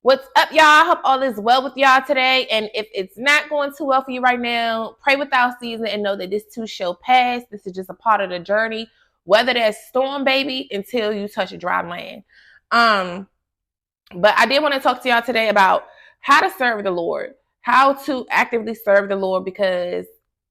What's up, y'all? I hope all is well with y'all today. And if it's not going too well for you right now, pray without season and know that this too shall pass. This is just a part of the journey. Weather that storm, baby, until you touch a dry land. But I did want to talk to y'all today about how to serve the Lord, how to actively serve the Lord, because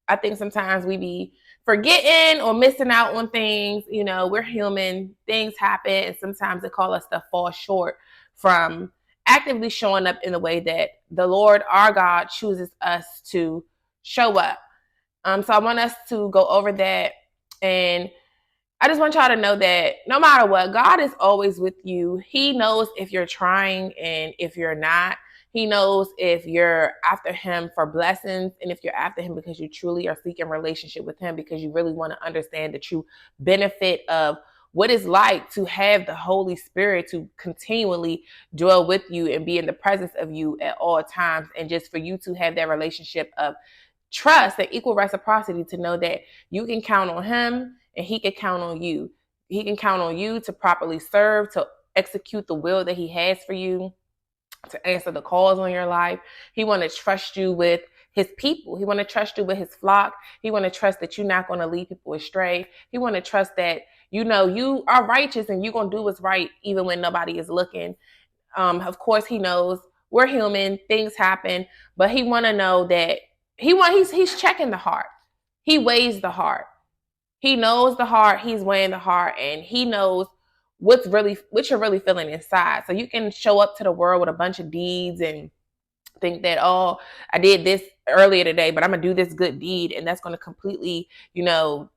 I think sometimes we be forgetting or missing out on things. You know, we're human, things happen, and sometimes it calls us to fall short from actively showing up in the way that the Lord, our God, chooses us to show up. So I want us to go over that, and I just want y'all to know that no matter what, God is always with you. He knows if you're trying and if you're not. He knows if you're after him for blessings and if you're after him because you truly are seeking relationship with him, because you really want to understand the true benefit of what it's like to have the Holy Spirit to continually dwell with you and be in the presence of you at all times. And just for you to have that relationship of trust and equal reciprocity, to know that you can count on him and he can count on you. He can count on you to properly serve, to execute the will that he has for you, to answer the calls on your life. He want to trust you with his people. He want to trust you with his flock. He want to trust that you're not going to lead people astray. He want to trust that, you know, you are righteous and you're going to do what's right even when nobody is looking. Of course, he knows we're human, things happen, but he want to know that he's checking the heart. He weighs the heart. He knows the heart, he's weighing the heart, and he knows what you're really feeling inside. So you can show up to the world with a bunch of deeds and think that, oh, I did this earlier today, but I'm gonna do this good deed, and that's gonna completely,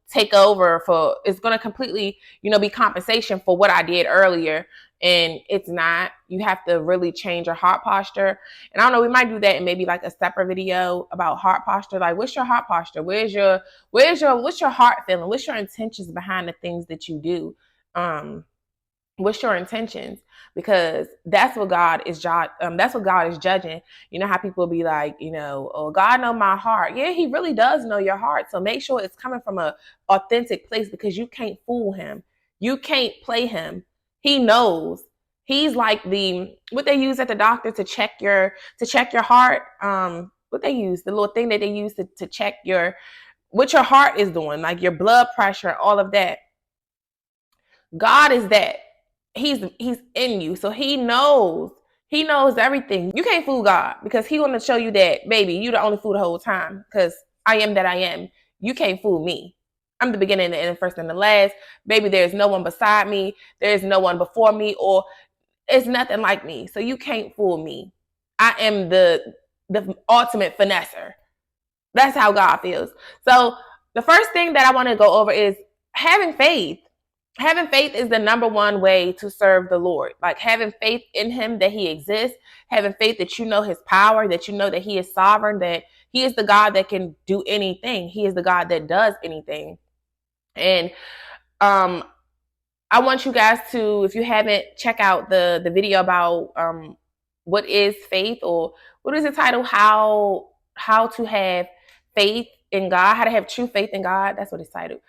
take over it's gonna completely, be compensation for what I did earlier. And it's not. You have to really change your heart posture. And I don't know, we might do that in maybe like a separate video about heart posture. Like, what's your heart posture? What's your heart feeling? What's your intentions behind the things that you do? What's your intentions? Because that's what God is judging. You know how people be like, oh, God know my heart. Yeah, he really does know your heart. So make sure it's coming from a authentic place, because you can't fool him. You can't play him. He knows. He's like what they use at the doctor to check your heart. What they use, the little thing that they use to check what your heart is doing, like your blood pressure, all of that. God is that. He's in you. So he knows everything. You can't fool God, because he want to show you that, baby, you the only fool the whole time, because I am that I am. You can't fool me. I'm the beginning, the end, the first and the last. Baby, there's no one beside me. There's no one before me, or it's nothing like me. So you can't fool me. I am the ultimate finesser. That's how God feels. So the first thing that I want to go over is having faith. Having faith is the number one way to serve the Lord. Like, having faith in him, that he exists, having faith that you know his power, that you know that he is sovereign, that he is the God that can do anything. He is the God that does anything. And I want you guys to, if you haven't, check out the video about what is faith, or what is the title? How to have faith in God, how to have true faith in God. That's what it's titled.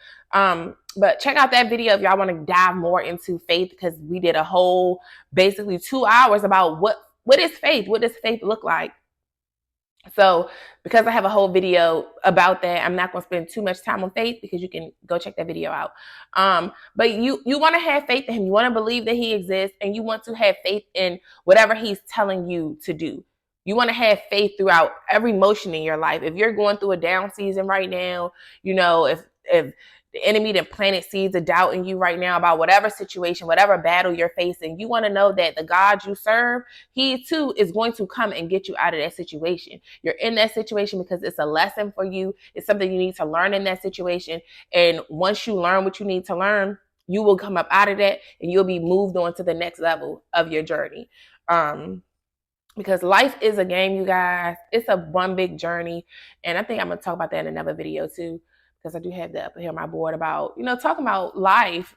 But check out that video if y'all want to dive more into faith, because we did a whole basically 2 hours about what is faith? What does faith look like? So because I have a whole video about that, I'm not going to spend too much time on faith, because you can go check that video out. But you want to have faith in him. You want to believe that he exists, and you want to have faith in whatever he's telling you to do. You want to have faith throughout every motion in your life. If you're going through a down season right now, if the enemy that planted seeds of doubt in you right now about whatever situation, whatever battle you're facing, you want to know that the God you serve, he too is going to come and get you out of that situation. You're in that situation because it's a lesson for you. It's something you need to learn in that situation. And once you learn what you need to learn, you will come up out of that and you'll be moved on to the next level of your journey. Because life is a game, you guys. It's a one big journey. And I think I'm going to talk about that in another video too, because I do have that up here on my board about, talking about life.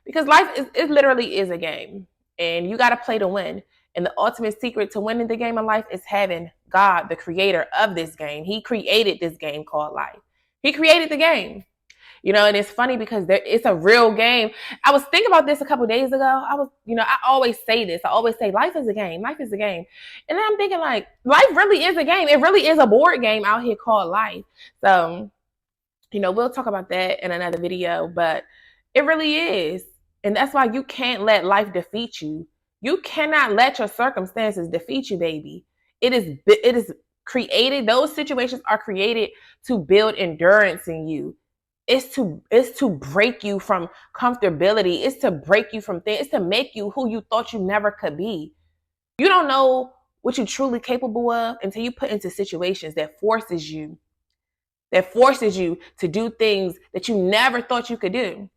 Because life it literally is a game, and you got to play to win. And the ultimate secret to winning the game of life is having God, the creator of this game. He created this game called life. He created the game. And it's funny because it's a real game. I was thinking about this a couple days ago. I always say this. I always say life is a game. Life is a game. And then I'm thinking like, life really is a game. It really is a board game out here called life. So, we'll talk about that in another video, but it really is. And that's why you can't let life defeat you. You cannot let your circumstances defeat you, baby. It is created. Those situations are created to build endurance in you. It's to break you from comfortability. It's to break you from things. It's to make you who you thought you never could be. You don't know what you're truly capable of until you put into situations that forces you to do things that you never thought you could do.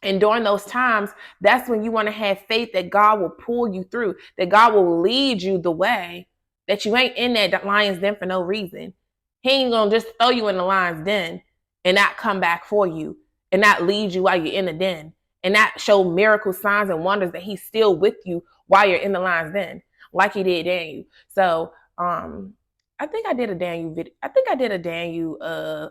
And during those times, that's when you want to have faith that God will pull you through, that God will lead you the way, that you ain't in that lion's den for no reason. He ain't going to just throw you in the lion's den and not come back for you and not lead you while you're in the den and not show miracle signs and wonders that he's still with you while you're in the lion's den, like he did Daniel. So, I think I did a Daniel video. I think I did a Daniel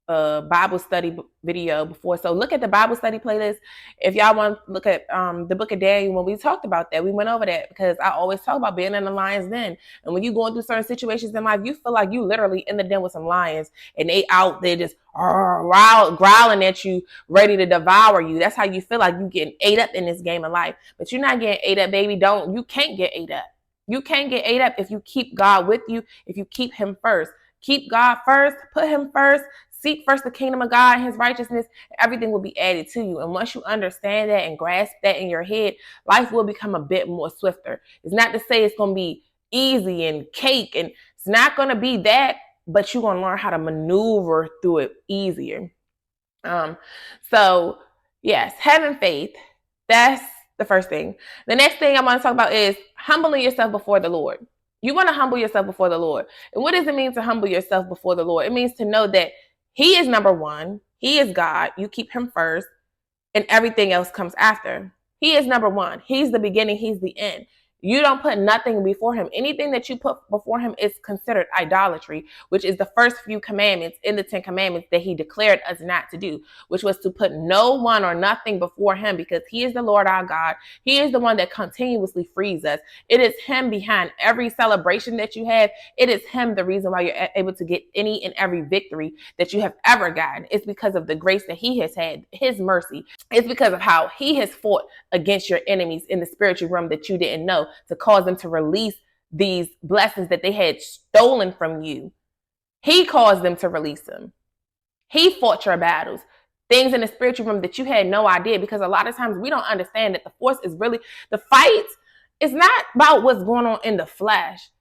Bible study video before. So look at the Bible study playlist. If y'all want to look at the book of Daniel, when we talked about that, we went over that because I always talk about being in the lion's den. And when you're going through certain situations in life, you feel like you literally in the den with some lions and they out there just growling at you, ready to devour you. That's how you feel like you getting ate up in this game of life. But you're not getting ate up, baby. You can't get ate up. You can't get ate up if you keep God with you, if you keep him first. Keep God first, put him first, seek first the kingdom of God and his righteousness, everything will be added to you. And once you understand that and grasp that in your head, life will become a bit more swifter. It's not to say it's going to be easy and cake, and it's not going to be that, but you're going to learn how to maneuver through it easier. So yes, having faith, that's the first thing. The next thing I want to talk about is humbling yourself before the Lord. You want to humble yourself before the Lord. And what does it mean to humble yourself before the Lord? It means to know that he is number one. He is God. You keep him first and everything else comes after. He is number one. He's the beginning. He's the end. You don't put nothing before him. Anything that you put before him is considered idolatry, which is the first few commandments in the 10 commandments that he declared us not to do, which was to put no one or nothing before him, because he is the Lord our God. He is the one that continuously frees us. It is him behind every celebration that you have. It is him the reason why you're able to get any and every victory that you have ever gotten. It's because of the grace that he has had, his mercy. It's because of how he has fought against your enemies in the spiritual realm that you didn't know, to cause them to release these blessings that they had stolen from you. He caused them to release them. He fought your battles, things in the spiritual realm that you had no idea, because a lot of times we don't understand that the force is really, the fight is not about what's going on in the flesh.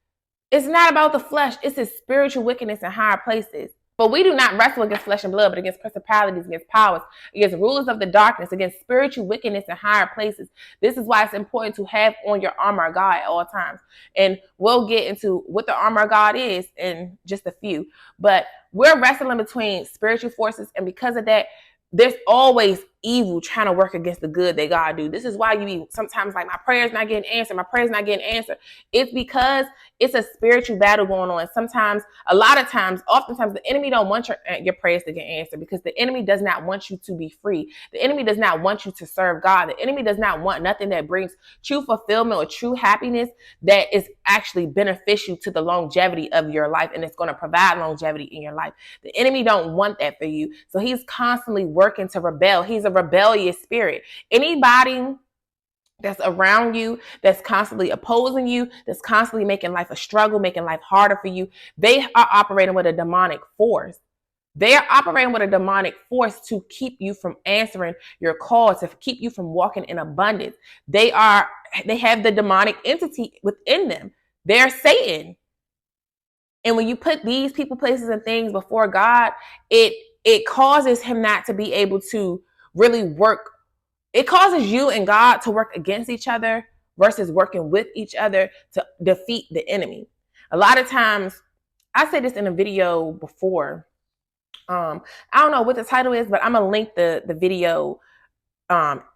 It's not about the flesh. It's his spiritual wickedness in higher places. But we do not wrestle against flesh and blood, but against principalities, against powers, against rulers of the darkness, against spiritual wickedness in higher places. This is why it's important to have on your armor of God at all times. And we'll get into what the armor of God is in just a few. But we're wrestling between spiritual forces, and because of that, there's always evil trying to work against the good that God do. This is why you be sometimes like, my prayer's not getting answered. My prayer's not getting answered. It's because it's a spiritual battle going on. Sometimes, a lot of times, oftentimes, the enemy don't want your prayers to get answered, because the enemy does not want you to be free. The enemy does not want you to serve God. The enemy does not want nothing that brings true fulfillment or true happiness that is actually beneficial to the longevity of your life, and it's going to provide longevity in your life. The enemy don't want that for you. So he's constantly working to rebel. He's a rebellious spirit. Anybody that's around you, that's constantly opposing you, that's constantly making life a struggle, making life harder for you, they are operating with a demonic force. They are operating with a demonic force to keep you from answering your call, to keep you from walking in abundance. They have the demonic entity within them. They're Satan. And when you put these people, places, and things before God, it causes him not to be able to really work. It causes you and God to work against each other versus working with each other to defeat the enemy. A lot of times, I said this in a video before. I don't know what the title is, but I'm going to link the video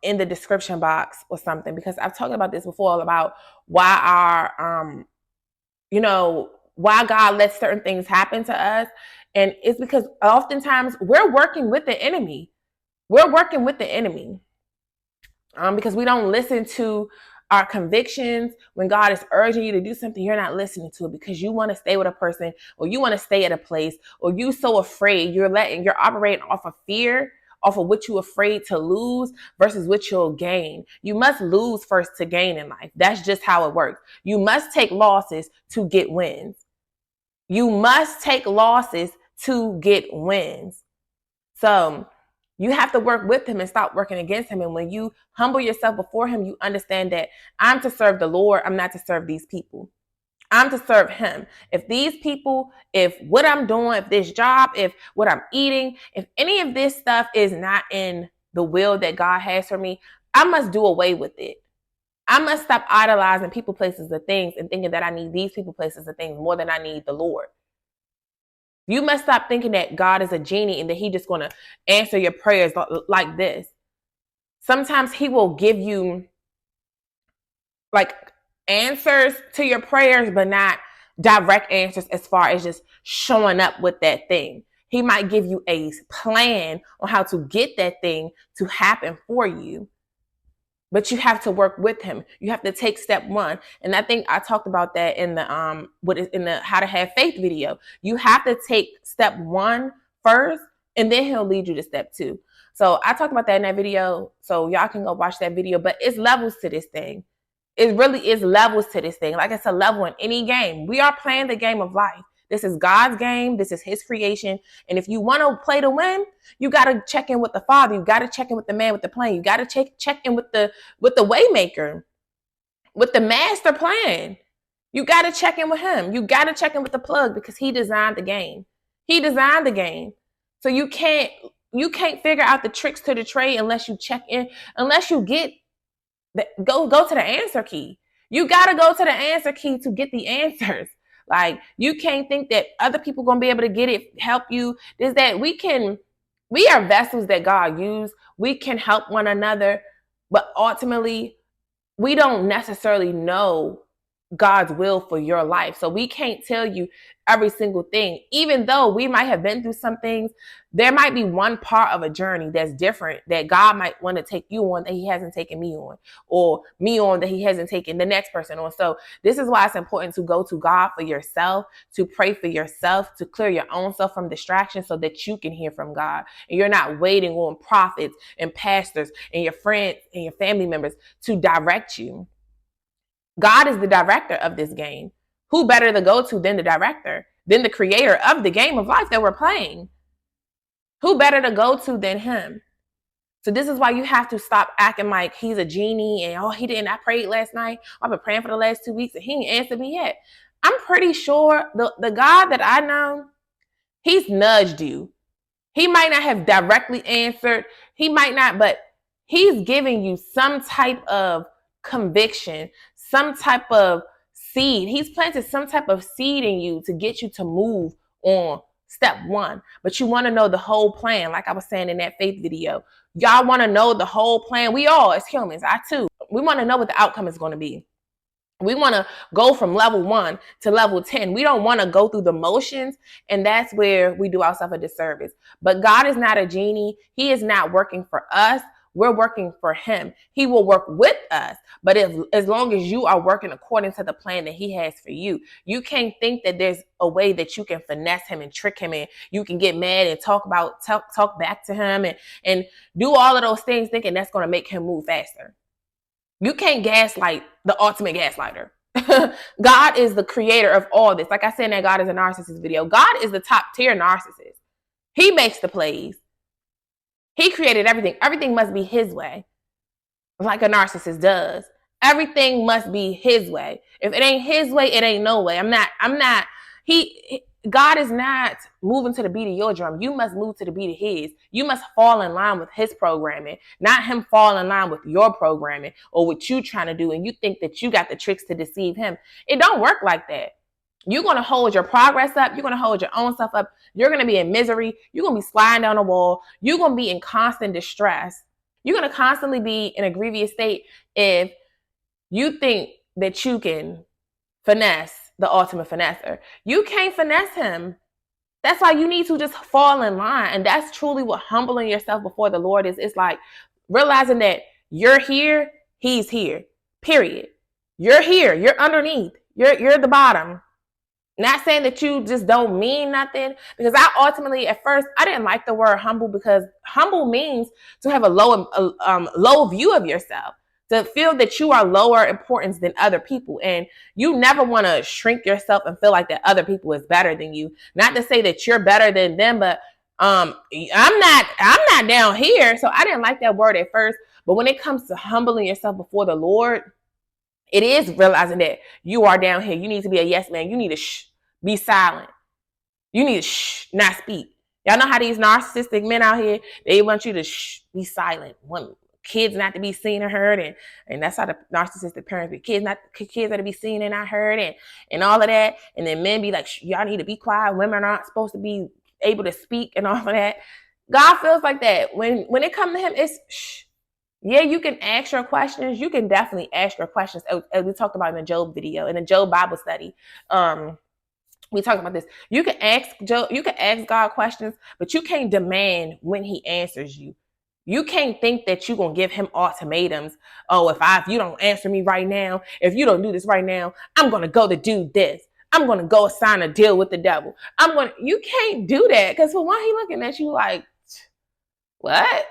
in the description box or something, because I've talked about this before, about why our, why God lets certain things happen to us. And it's because oftentimes we're working with the enemy. We're working with the enemy because we don't listen to our convictions. When God is urging you to do something, you're not listening to it because you want to stay with a person, or you want to stay at a place, or you so afraid. You're operating off of fear, off of what you're afraid to lose versus what you'll gain. You must lose first to gain in life. That's just how it works. You must take losses to get wins. You must take losses to get wins. So you have to work with him and stop working against him. And when you humble yourself before him, you understand that I'm to serve the Lord. I'm not to serve these people. I'm to serve him. If these people, if what I'm doing, if this job, if what I'm eating, if any of this stuff is not in the will that God has for me, I must do away with it. I must stop idolizing people, places, and things and thinking that I need these people, places, and things more than I need the Lord. You must stop thinking that God is a genie and that he's just going to answer your prayers like this. Sometimes he will give you like answers to your prayers, but not direct answers as far as just showing up with that thing. He might give you a plan on how to get that thing to happen for you. But you have to work with him. You have to take step one. And I think I talked about that in the How to Have Faith video. You have to take step one first, and then he'll lead you to step two. So I talked about that in that video. So y'all can go watch that video. But it's levels to this thing. It really is levels to this thing. Like it's a level in any game. We are playing the game of life. This is God's game. This is his creation. And if you want to play to win, you got to check in with the Father. You got to check in with the man with the plan. You got to check in with the waymaker, with the master plan. You got to check in with him. You got to check in with the plug because he designed the game. He designed the game. So you can't figure out the tricks to the trade unless you check in, unless you get go to the answer key. You got to go to the answer key to get the answers. Like you can't think that other people gonna be able to get it, help you. Is that we are vessels that God used. We can help one another, but ultimately we don't necessarily know God's will for your life. So we can't tell you every single thing. Even though we might have been through some things, there might be one part of a journey that's different that God might want to take you on that he hasn't taken me on, or me on that he hasn't taken the next person on. So this is why it's important to go to God for yourself, to pray for yourself, to clear your own self from distraction so that you can hear from God. And you're not waiting on prophets and pastors and your friends and your family members to direct you. God is the director of this game. Who better to go to than the director, than the creator of the game of life that we're playing? Who better to go to than him? So this is why you have to stop acting like he's a genie and, oh, he didn't. I prayed last night. I've been praying for the last 2 weeks and he ain't answered me yet. I'm pretty sure the God that I know, he's nudged you. He might not have directly answered. He might not, but he's giving you some type of conviction, some type of seed. He's planted some type of seed in you to get you to move on step one. But you want to know the whole plan. Like I was saying in that faith video, y'all want to know the whole plan. We all, as humans, I too, we want to know what the outcome is going to be. We want to go from level 1 to level 10. We don't want to go through the motions, and that's where we do ourselves a disservice. But God is not a genie. He is not working for us. We're working for him. He will work with us, but as long as you are working according to the plan that he has for you, you can't think that there's a way that you can finesse him and trick him and you can get mad and talk back to him and do all of those things thinking that's going to make him move faster. You can't gaslight the ultimate gaslighter. God is the creator of all this. Like I said in that God is a narcissist video, God is the top tier narcissist. He makes the plays. He created everything. Everything must be his way, like a narcissist does. Everything must be his way. If it ain't his way, it ain't no way. God is not moving to the beat of your drum. You must move to the beat of his. You must fall in line with his programming, not him fall in line with your programming or what you trying to do. And you think that you got the tricks to deceive him. It don't work like that. You're going to hold your progress up. You're going to hold your own stuff up. You're going to be in misery. You're going to be sliding down the wall. You're going to be in constant distress. You're going to constantly be in a grievous state if you think that you can finesse the ultimate finesser. You can't finesse him. That's why you need to just fall in line. And that's truly what humbling yourself before the Lord is. It's like realizing that you're here, he's here, period. You're here, you're underneath, you're the bottom. Not saying that you just don't mean nothing, because I ultimately, at first, I didn't like the word humble, because humble means to have a low view of yourself, to feel that you are lower importance than other people. And you never want to shrink yourself and feel like that other people is better than you. Not to say that you're better than them, but I'm not down here. So I didn't like that word at first. But when it comes to humbling yourself before the Lord, it is realizing that you are down here. You need to be a yes man. You need to be silent. You need to not speak. Y'all know how these narcissistic men out here, they want you to be silent. Want kids not to be seen or heard, and that's how the narcissistic parents be. Kids not to be seen and not heard, and all of that. And then men be like, y'all need to be quiet. Women aren't supposed to be able to speak and all of that. God feels like that. When it comes to him, it's Yeah, you can ask your questions. You can definitely ask your questions, as we talked about in the Job video, in the Job Bible study. We talked about this. You can ask God questions, but you can't demand when he answers you. You can't think that you're going to give him ultimatums. Oh, if you don't answer me right now, if you don't do this right now, I'm going to go to do this. I'm going to go sign a deal with the devil. You can't do that, because for one, he looking at you like, what?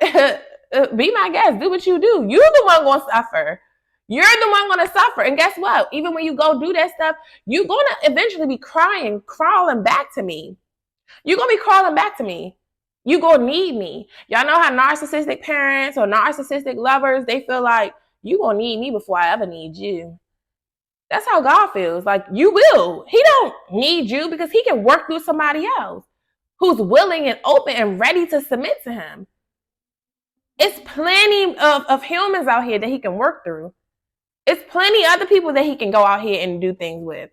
Be my guest. Do what you do. You're the one going to suffer. You're the one going to suffer. And guess what? Even when you go do that stuff, you're going to eventually be crawling back to me. You're going to be crawling back to me. You're going to need me. Y'all know how narcissistic parents or narcissistic lovers, they feel like you're going to need me before I ever need you. That's how God feels. Like, you will. He don't need you, because he can work through somebody else who's willing and open and ready to submit to him. It's plenty of humans out here that he can work through. It's plenty other people that he can go out here and do things with.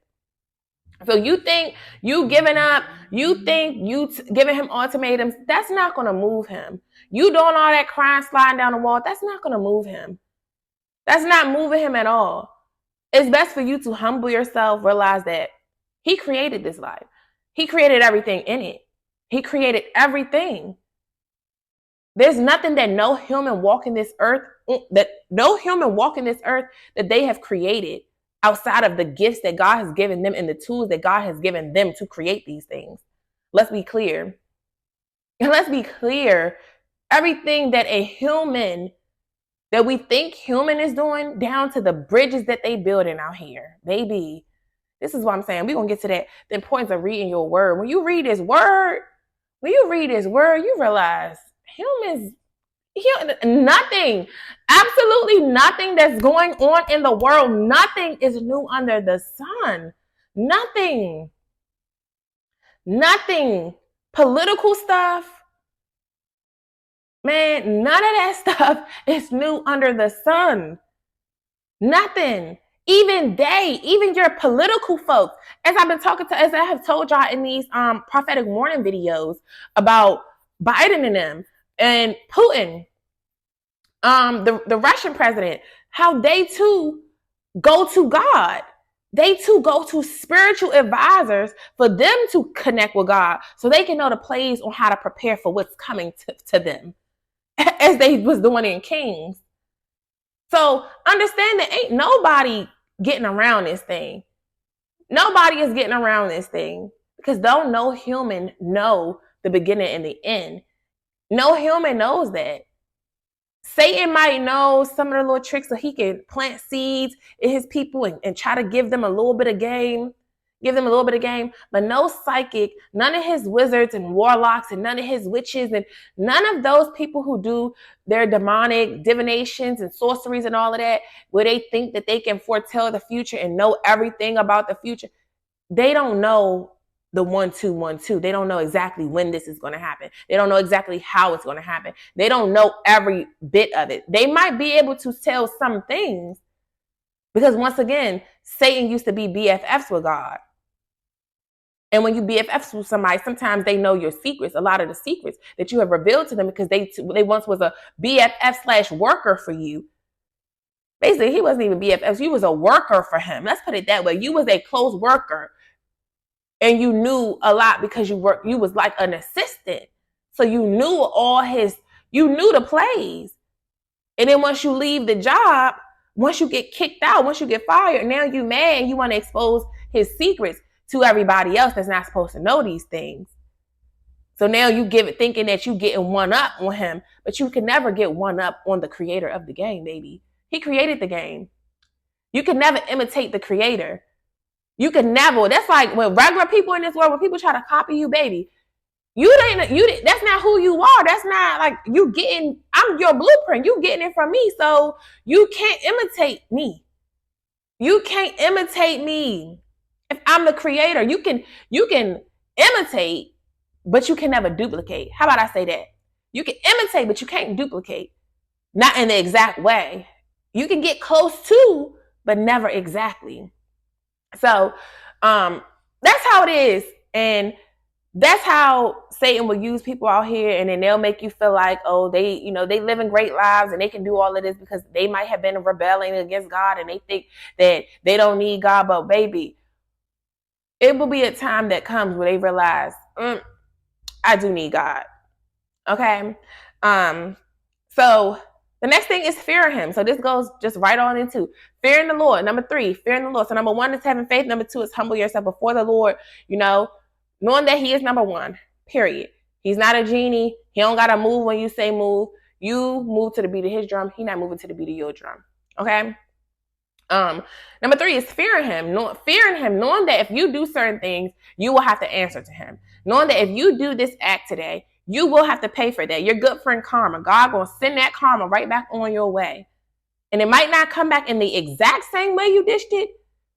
So you think you giving up, you think you giving him ultimatums, that's not going to move him. You doing all that crying, sliding down the wall, that's not going to move him. That's not moving him at all. It's best for you to humble yourself, realize that he created this life. He created everything in it. He created everything. There's nothing that no human walking this earth that they have created outside of the gifts that God has given them and the tools that God has given them to create these things. Let's be clear. And let's be clear. Everything that that we think human is doing, down to the bridges that they building out here, baby. This is what I'm saying. We're going to get to that. The importance of reading your word. When you read his word, you realize nothing, absolutely nothing that's going on in the world, nothing is new under the sun. Nothing. Political stuff, man, none of that stuff is new under the sun. Nothing. Even your political folks, as I have told y'all in these prophetic warning videos about Biden and them and Putin, the Russian president, how they too go to God. They too go to spiritual advisors for them to connect with God, so they can know the plays on how to prepare for what's coming to them, as they was doing in Kings. So understand that ain't nobody getting around this thing. Nobody is getting around this thing, because don't no human know the beginning and the end. No human knows that. Satan might know some of the little tricks so he can plant seeds in his people and try to give them a little bit of game. But no psychic, none of his wizards and warlocks and none of his witches and none of those people who do their demonic divinations and sorceries and all of that, where they think that they can foretell the future and know everything about the future. They don't know the 1-2-1-2. They don't know exactly when this is going to happen. They don't know exactly how it's going to happen. They don't know every bit of it. They might be able to tell some things, because once again, Satan used to be BFFs with God. And when you BFFs with somebody, sometimes they know your secrets, a lot of the secrets that you have revealed to them, because they once was a BFF/worker for you. Basically, he wasn't even BFFs. You was a worker for him. Let's put it that way. You was a close worker, and you knew a lot because you worked. You was like an assistant, so you knew you knew the plays. And then once you leave the job, once you get kicked out, once you get fired, now you mad and you want to expose his secrets to everybody else that's not supposed to know these things. So now you give it thinking that you getting one up on him, but you can never get one up on the creator of the game, baby. He created the game. You can never imitate the creator. You can never. That's like when regular people in this world, when people try to copy you, baby, that's not who you are. That's not like I'm your blueprint. You getting it from me. So you can't imitate me. You can't imitate me. If I'm the creator, you can imitate, but you can never duplicate. How about I say that? You can imitate, but you can't duplicate. Not in the exact way. You can get close to, but never exactly. So that's how it is. And that's how Satan will use people out here, and then they'll make you feel like, oh, they living great lives and they can do all of this because they might have been rebelling against God and they think that they don't need God. But baby, it will be a time that comes where they realize, I do need God. Okay. So the next thing is fear him. So this goes just right on into fearing the Lord. Number 3, fearing the Lord. So number 1 is having faith. Number 2 is humble yourself before the Lord, knowing that he is number 1, period. He's not a genie. He don't got to move when you say move. You move to the beat of his drum. He not moving to the beat of your drum. Okay. Number 3 is fearing him, knowing that if you do certain things, you will have to answer to him. Knowing that if you do this act today, you will have to pay for that. Your good friend karma. God gonna send that karma right back on your way. And it might not come back in the exact same way you dished it.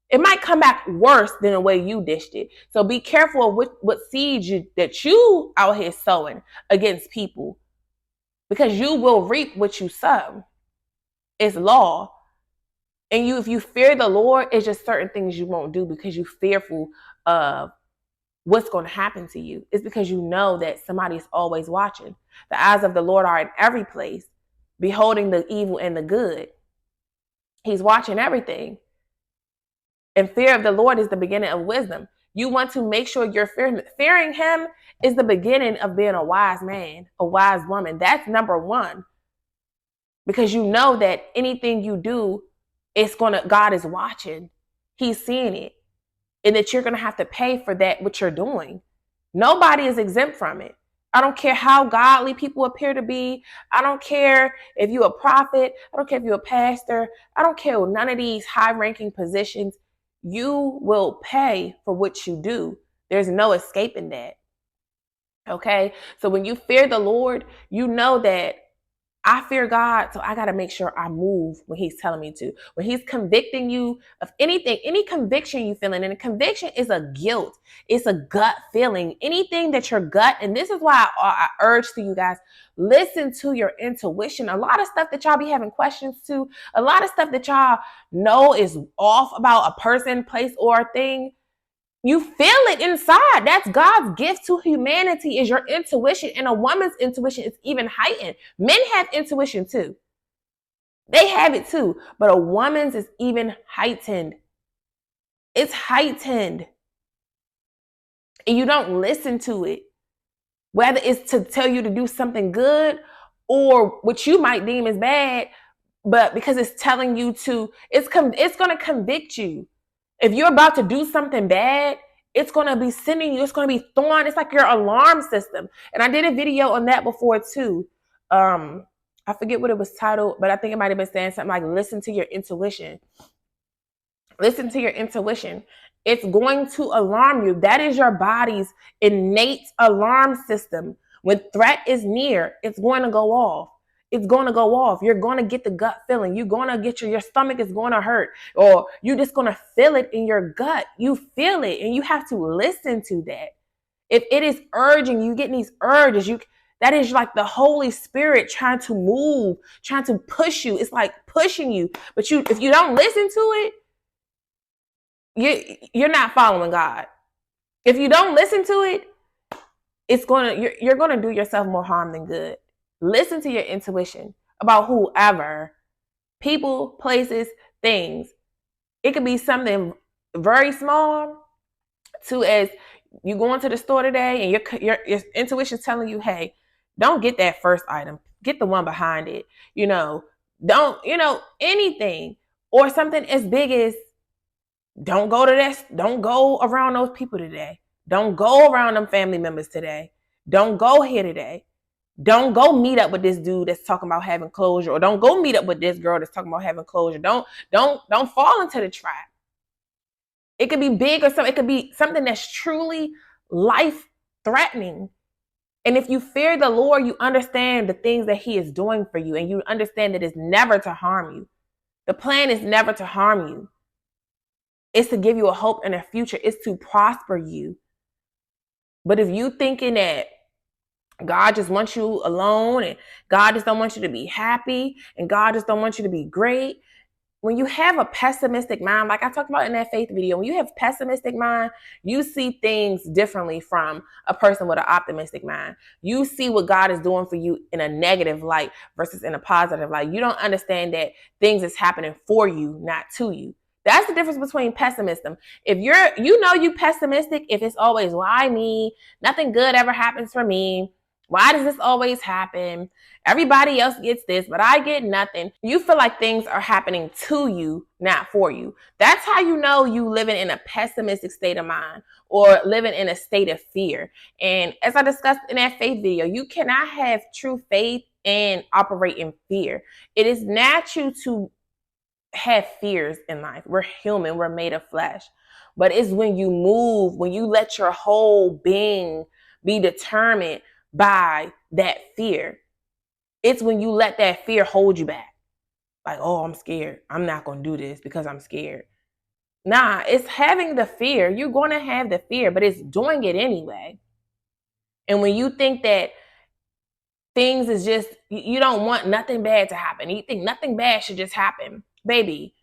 It might come back worse than the way you dished it. So be careful of what seeds that you out here sowing against people, because you will reap what you sow. It's law. And if you fear the Lord, it's just certain things you won't do because you're fearful of what's going to happen to you. It's because you know that somebody's always watching. The eyes of the Lord are in every place, beholding the evil and the good. He's watching everything. And fear of the Lord is the beginning of wisdom. You want to make sure you're fearing him is the beginning of being a wise man, a wise woman. That's number 1. Because you know that anything you do, God is watching. He's seeing it. And that you're going to have to pay for that, what you're doing. Nobody is exempt from it. I don't care how godly people appear to be. I don't care if you're a prophet. I don't care if you're a pastor. I don't care none of these high-ranking positions. You will pay for what you do. There's no escaping that. Okay? So when you fear the Lord, you know that I fear God, so I got to make sure I move when he's telling me to. When he's convicting you of anything, any conviction you feeling, and a conviction is a guilt. It's a gut feeling. Anything that your gut, and this is why I urge to you guys, listen to your intuition. A lot of stuff that y'all be having questions to, a lot of stuff that y'all know is off about a person, place, or a thing. You feel it inside. That's God's gift to humanity, is your intuition. And a woman's intuition is even heightened. Men have intuition too. They have it too. But a woman's is even heightened. It's heightened. And you don't listen to it. Whether it's to tell you to do something good or what you might deem as bad, but because it's telling you to, it's going to convict you. If you're about to do something bad, it's going to be sending you, it's going to be throwing, it's like your alarm system. And I did a video on that before too. I forget what it was titled, but I think it might have been saying something like, listen to your intuition. Listen to your intuition. It's going to alarm you. That is your body's innate alarm system. When threat is near, it's going to go off. It's going to go off. You're going to get the gut feeling. You're going to get your stomach is going to hurt, or you're just going to feel it in your gut. You feel it, and you have to listen to that. If it is urging, you getting these urges, that is like the Holy Spirit trying to move, trying to push you. It's like pushing you. But if you don't listen to it, you're not following God. If you don't listen to it, you're going to do yourself more harm than good. Listen to your intuition about whoever. People, places, things. It could be something very small to as you going to the store today and your intuition's telling you, hey, don't get that first item. Get the one behind it. Don't, anything. Or something as big as don't go to this, don't go around those people today. Don't go around them family members today. Don't go here today. Don't go meet up with this dude that's talking about having closure, or don't go meet up with this girl that's talking about having closure. Don't fall into the trap. It could be big or something. It could be something that's truly life threatening. And if you fear the Lord, you understand the things that he is doing for you, and you understand that it's never to harm you. The plan is never to harm you. It's to give you a hope and a future. It's to prosper you. But if you thinking that God just wants you alone, and God just don't want you to be happy, and God just don't want you to be great, when you have a pessimistic mind, like I talked about in that faith video, when you have pessimistic mind, you see things differently from a person with an optimistic mind. You see what God is doing for you in a negative light versus in a positive light. You don't understand that things is happening for you, not to you. That's the difference between pessimism. If you pessimistic, if it's always, why me? Nothing good ever happens for me. Why does this always happen? Everybody else gets this, but I get nothing. You feel like things are happening to you, not for you. That's how you know you living in a pessimistic state of mind or living in a state of fear. And as I discussed in that faith video, you cannot have true faith and operate in fear. It is natural to have fears in life. We're human. We're made of flesh. But it's when you move, when you let your whole being be determined by that fear. It's when you let that fear hold you back. Like, oh, I'm scared. I'm not going to do this because I'm scared. Nah, it's having the fear. You're going to have the fear, but it's doing it anyway. And when you think that things is just, you don't want nothing bad to happen. You think nothing bad should just happen. Baby,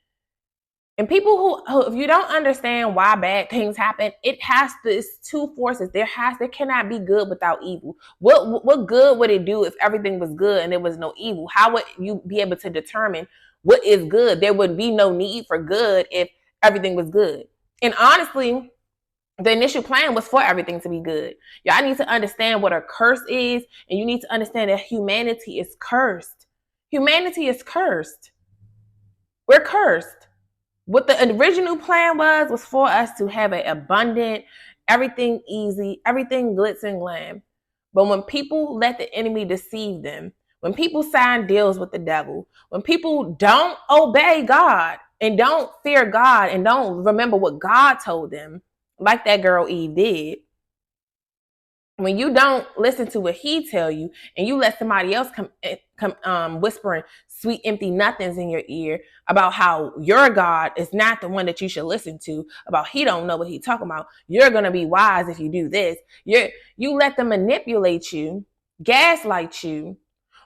and people who, if you don't understand why bad things happen, it's two forces. There cannot be good without evil. What good would it do if everything was good and there was no evil? How would you be able to determine what is good? There would be no need for good if everything was good. And honestly, the initial plan was for everything to be good. Y'all need to understand what a curse is, and you need to understand that humanity is cursed. Humanity is cursed. We're cursed. What the original plan was for us to have an abundant, everything easy, everything glitz and glam. But when people let the enemy deceive them, when people sign deals with the devil, when people don't obey God and don't fear God and don't remember what God told them, like that girl Eve did, when you don't listen to what he tell you and you let somebody else come whispering sweet empty nothings in your ear about how your God is not the one that you should listen to, about he don't know what he talking about, you're going to be wise if you do this. You let them manipulate you, gaslight you.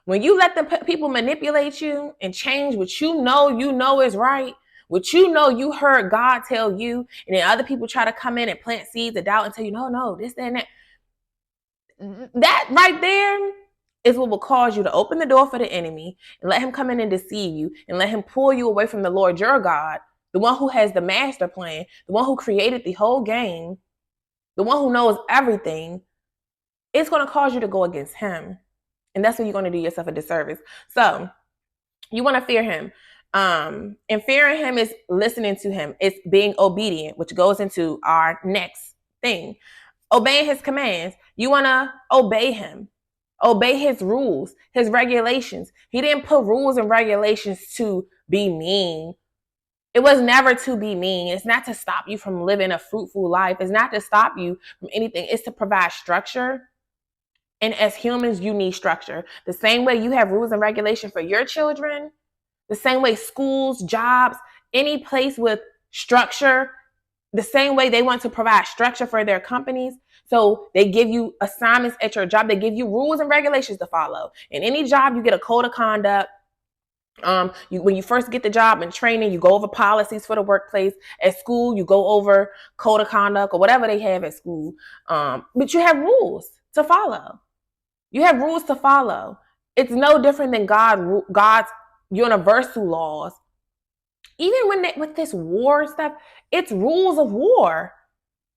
When you let the people manipulate you and change what you know is right, what you heard God tell you, and then other people try to come in and plant seeds of doubt and tell you, no, this, that, and that. That right there is what will cause you to open the door for the enemy and let him come in and deceive you and let him pull you away from the Lord your God, the one who has the master plan, the one who created the whole game, the one who knows everything. It's going to cause you to go against him. And that's when you're going to do yourself a disservice. So you want to fear him. And fearing him is listening to him. It's being obedient, which goes into our next thing. Obeying his commands. You want to obey him. Obey his rules, his regulations. He didn't put rules and regulations to be mean. It was never to be mean. It's not to stop you from living a fruitful life. It's not to stop you from anything. It's to provide structure. And as humans, you need structure. The same way you have rules and regulations for your children, the same way schools, jobs, any place with structure, the same way they want to provide structure for their companies. So they give you assignments at your job. They give you rules and regulations to follow. In any job, you get a code of conduct. When you first get the job and training, you go over policies for the workplace. At school, you go over code of conduct or whatever they have at school. But you have rules to follow. You have rules to follow. It's no different than God's universal laws. Even with this war stuff, it's rules of war.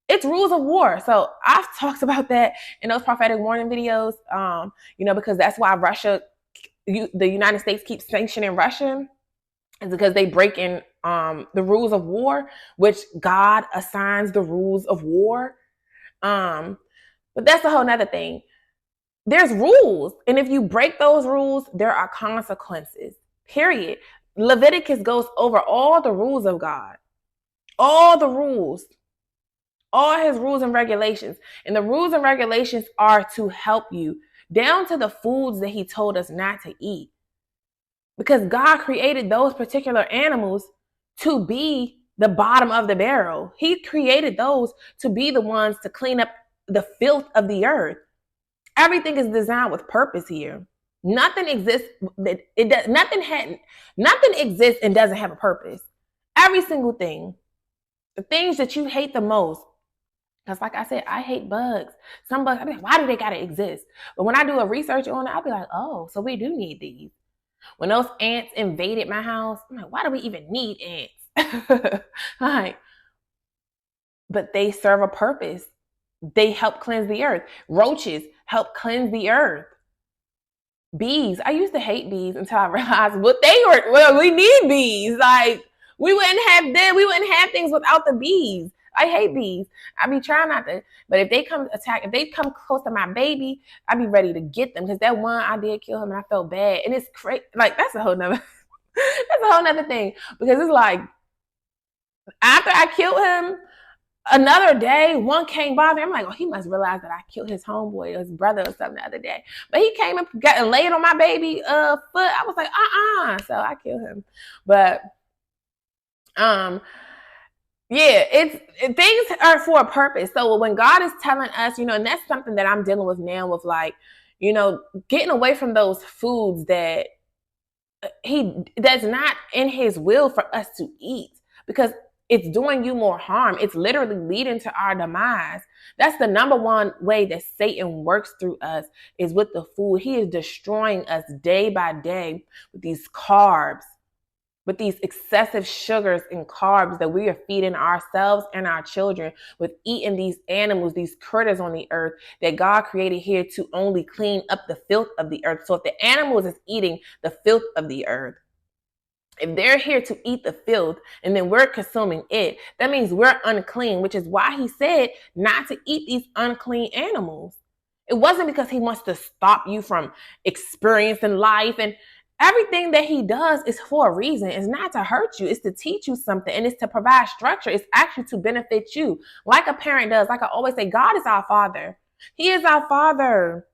It's rules of war. So I've talked about that in those prophetic warning videos, because that's why the United States keeps sanctioning Russia, is because they break in the rules of war, which God assigns the rules of war. But that's a whole nother thing. There's rules, and if you break those rules, there are consequences, period. Leviticus goes over all the rules of God, all the rules, all his rules and regulations. And the rules and regulations are to help you, down to the foods that he told us not to eat. Because God created those particular animals to be the bottom of the barrel. He created those to be the ones to clean up the filth of the earth. Everything is designed with purpose here. Nothing exists nothing exists and doesn't have a purpose. Every single thing. The things that you hate the most. Because like I said, I hate bugs. Some bugs, I be like, why do they gotta exist? But when I do a research on it, I'll be like, oh, so we do need these. When those ants invaded my house, I'm like, why do we even need ants? Like, but they serve a purpose. They help cleanse the earth. Roaches help cleanse the earth. Bees. I used to hate bees until I realized what they were. Well, we need bees. Like, we wouldn't have things without the bees. I hate bees. I be trying not to, but if they come close to my baby, I be ready to get them, because that one, I did kill him and I felt bad. And it's crazy. Like, that's a whole nother thing, because it's like, after I killed him, another day, one came by me. I'm like, oh, he must realize that I killed his homeboy or his brother or something the other day. But he came and got and laid on my baby foot. I was like, so I killed him. But things are for a purpose. So when God is telling us, and that's something that I'm dealing with now, with like, getting away from those foods that's not in his will for us to eat, because it's doing you more harm. It's literally leading to our demise. That's the number one way that Satan works through us, is with the food. He is destroying us day by day with these carbs, with these excessive sugars and carbs that we are feeding ourselves and our children, with eating these animals, these critters on the earth that God created here to only clean up the filth of the earth. So if the animals is eating the filth of the earth, if they're here to eat the filth and then we're consuming it, that means we're unclean, which is why he said not to eat these unclean animals. It wasn't because he wants to stop you from experiencing life, and everything that he does is for a reason. It's not to hurt you. It's to teach you something, and it's to provide structure. It's actually to benefit you, like a parent does. Like I always say, God is our Father. He is our Father.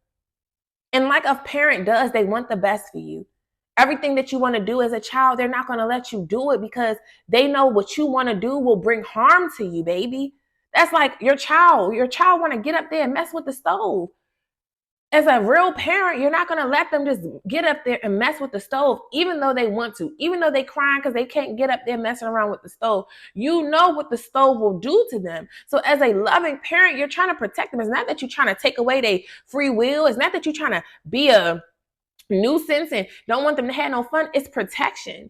And like a parent does, they want the best for you. Everything that you want to do as a child, they're not going to let you do it, because they know what you want to do will bring harm to you, baby. That's like your child. Your child want to get up there and mess with the stove. As a real parent, you're not going to let them just get up there and mess with the stove, even though they want to, even though they crying because they can't get up there messing around with the stove. You know what the stove will do to them. So as a loving parent, you're trying to protect them. It's not that you're trying to take away their free will. It's not that you're trying to be a nuisance and don't want them to have no fun. It's protection.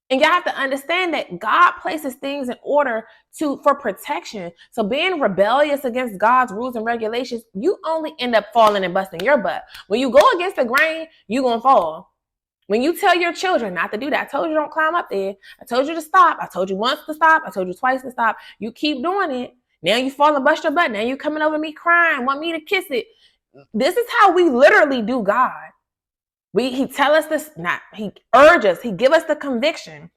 And y'all have to understand that God places things in order for protection. So being rebellious against God's rules and regulations, you only end up falling and busting your butt. When you go against the grain, you're going to fall. When you tell your children not to do that, I told you don't climb up there. I told you to stop. I told you once to stop. I told you twice to stop. You keep doing it. Now you fall and bust your butt. Now you coming over me crying, want me to kiss it. This is how we literally do God. He tell us this, he urge us, he give us the conviction.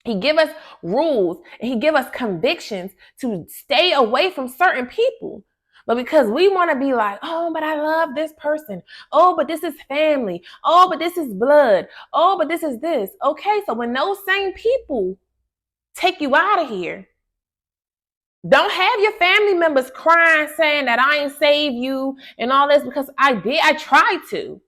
He give us rules and he give us convictions to stay away from certain people. But because we want to be like, oh, but I love this person. Oh, but this is family. Oh, but this is blood. Oh, but this is this. Okay, so when those same people take you out of here, don't have your family members crying, saying that I ain't save you and all this, because I tried to.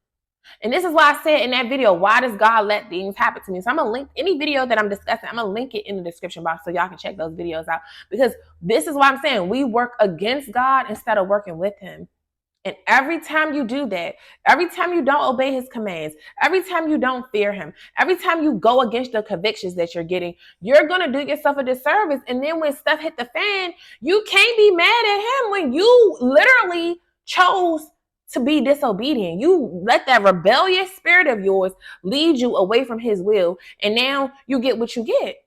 And this is why I said in that video, why does God let things happen to me? So I'm going to link any video that I'm discussing. I'm going to link it in the description box so y'all can check those videos out. Because this is why I'm saying we work against God instead of working with him. And every time you do that, every time you don't obey his commands, every time you don't fear him, every time you go against the convictions that you're getting, you're going to do yourself a disservice. And then when stuff hit the fan, you can't be mad at him when you literally chose to be disobedient. You let that rebellious spirit of yours lead you away from his will. And now you get what you get.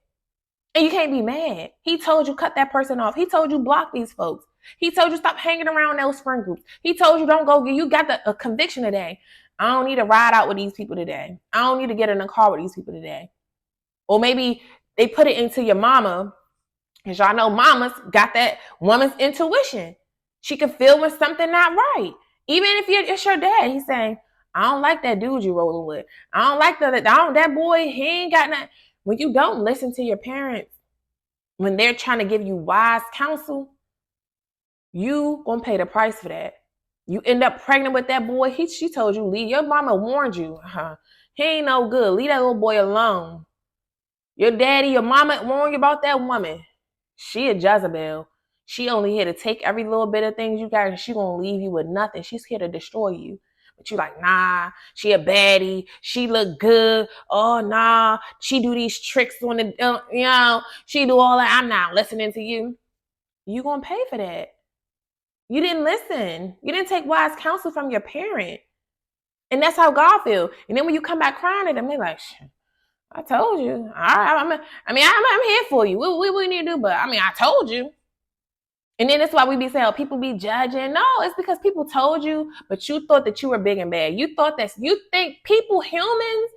And you can't be mad. He told you cut that person off. He told you block these folks. He told you stop hanging around those friend groups. He told you don't go get, you got a conviction today. I don't need to ride out with these people today. I don't need to get in a car with these people today. Or maybe they put it into your mama, because y'all know mamas got that woman's intuition. She can feel when something not right. Even if it's your dad, he's saying, I don't like that dude you rolling with. I don't like that boy, he ain't got nothing. When you don't listen to your parents, when they're trying to give you wise counsel, you gonna pay the price for that. You end up pregnant with that boy. She told you, leave. Your mama warned you. He ain't no good. Leave that little boy alone. Your daddy, your mama warned you about that woman. She a Jezebel. She only here to take every little bit of things you got, and she gonna leave you with nothing. She's here to destroy you. But you like, nah, she a baddie. She look good. Oh, nah, she do these tricks on the, she do all that. I'm not listening to you. You gonna pay for that. You didn't listen. You didn't take wise counsel from your parent. And that's how God feels. And then when you come back crying at them, they're like, I told you. All right, I'm here for you. What we need to do? But I told you. And then that's why we be saying, people be judging. No, it's because people told you, but you thought that you were big and bad. You think people, humans,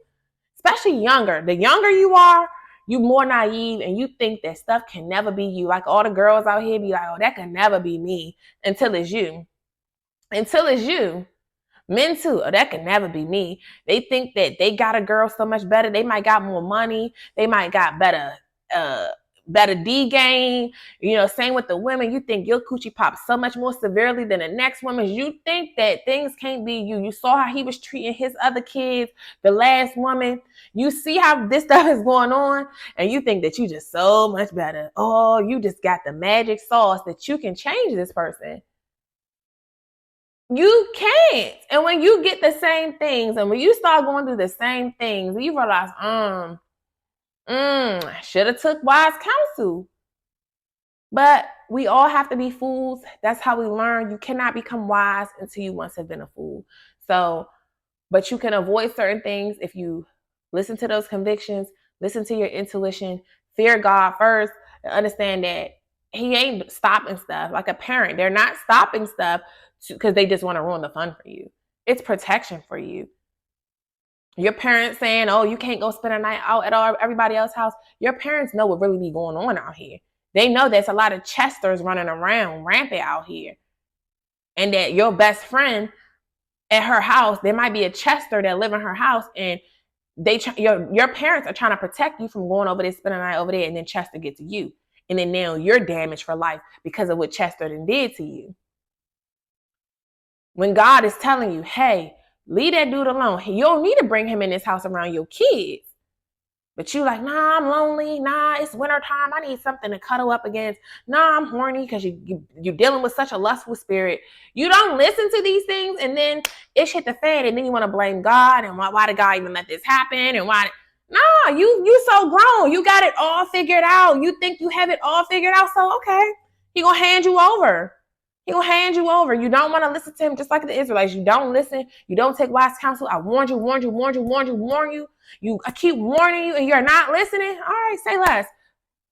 especially younger, the younger you are, you more naive, and you think that stuff can never be you. Like all the girls out here be like, oh, that can never be me until it's you. Until it's you. Men too, oh, that can never be me. They think that they got a girl so much better. They might got more money. They might got better D game. Same with the women. You think your coochie pops so much more severely than the next woman's. You think that things can't be you. You saw how he was treating his other kids, the last woman. You see how this stuff is going on, and you think that you just so much better. Oh, you just got the magic sauce that you can change this person. You can't. And when you get the same things, and when you start going through the same things, you realize, should have took wise counsel. But we all have to be fools. That's how we learn. You cannot become wise until you once have been a fool. So, but you can avoid certain things if you listen to those convictions, listen to your intuition, fear God first, and understand that he ain't stopping stuff. Like a parent, they're not stopping stuff because they just want to ruin the fun for you. It's protection for you. Your parents saying, oh, you can't go spend a night out at everybody else's house. Your parents know what really be going on out here. They know there's a lot of Chesters running around rampant out here. And that your best friend at her house, there might be a Chester that live in her house, and your parents are trying to protect you from going over there, spending a night over there, and then Chester get to you. And then now you're damaged for life because of what Chester did to you. When God is telling you, hey, leave that dude alone. You don't need to bring him in this house around your kids. But you like, nah, I'm lonely. Nah, it's wintertime. I need something to cuddle up against. Nah, I'm horny because you're dealing with such a lustful spirit. You don't listen to these things, and then it hit the fan, and then you want to blame God, and why did God even let this happen? And why? Nah, you so grown. You got it all figured out. You think you have it all figured out. So, okay, he going to hand you over. He will hand you over. You don't want to listen to him, just like the Israelites. You don't listen. You don't take wise counsel. I warned you. I keep warning you, and you're not listening. All right, say less.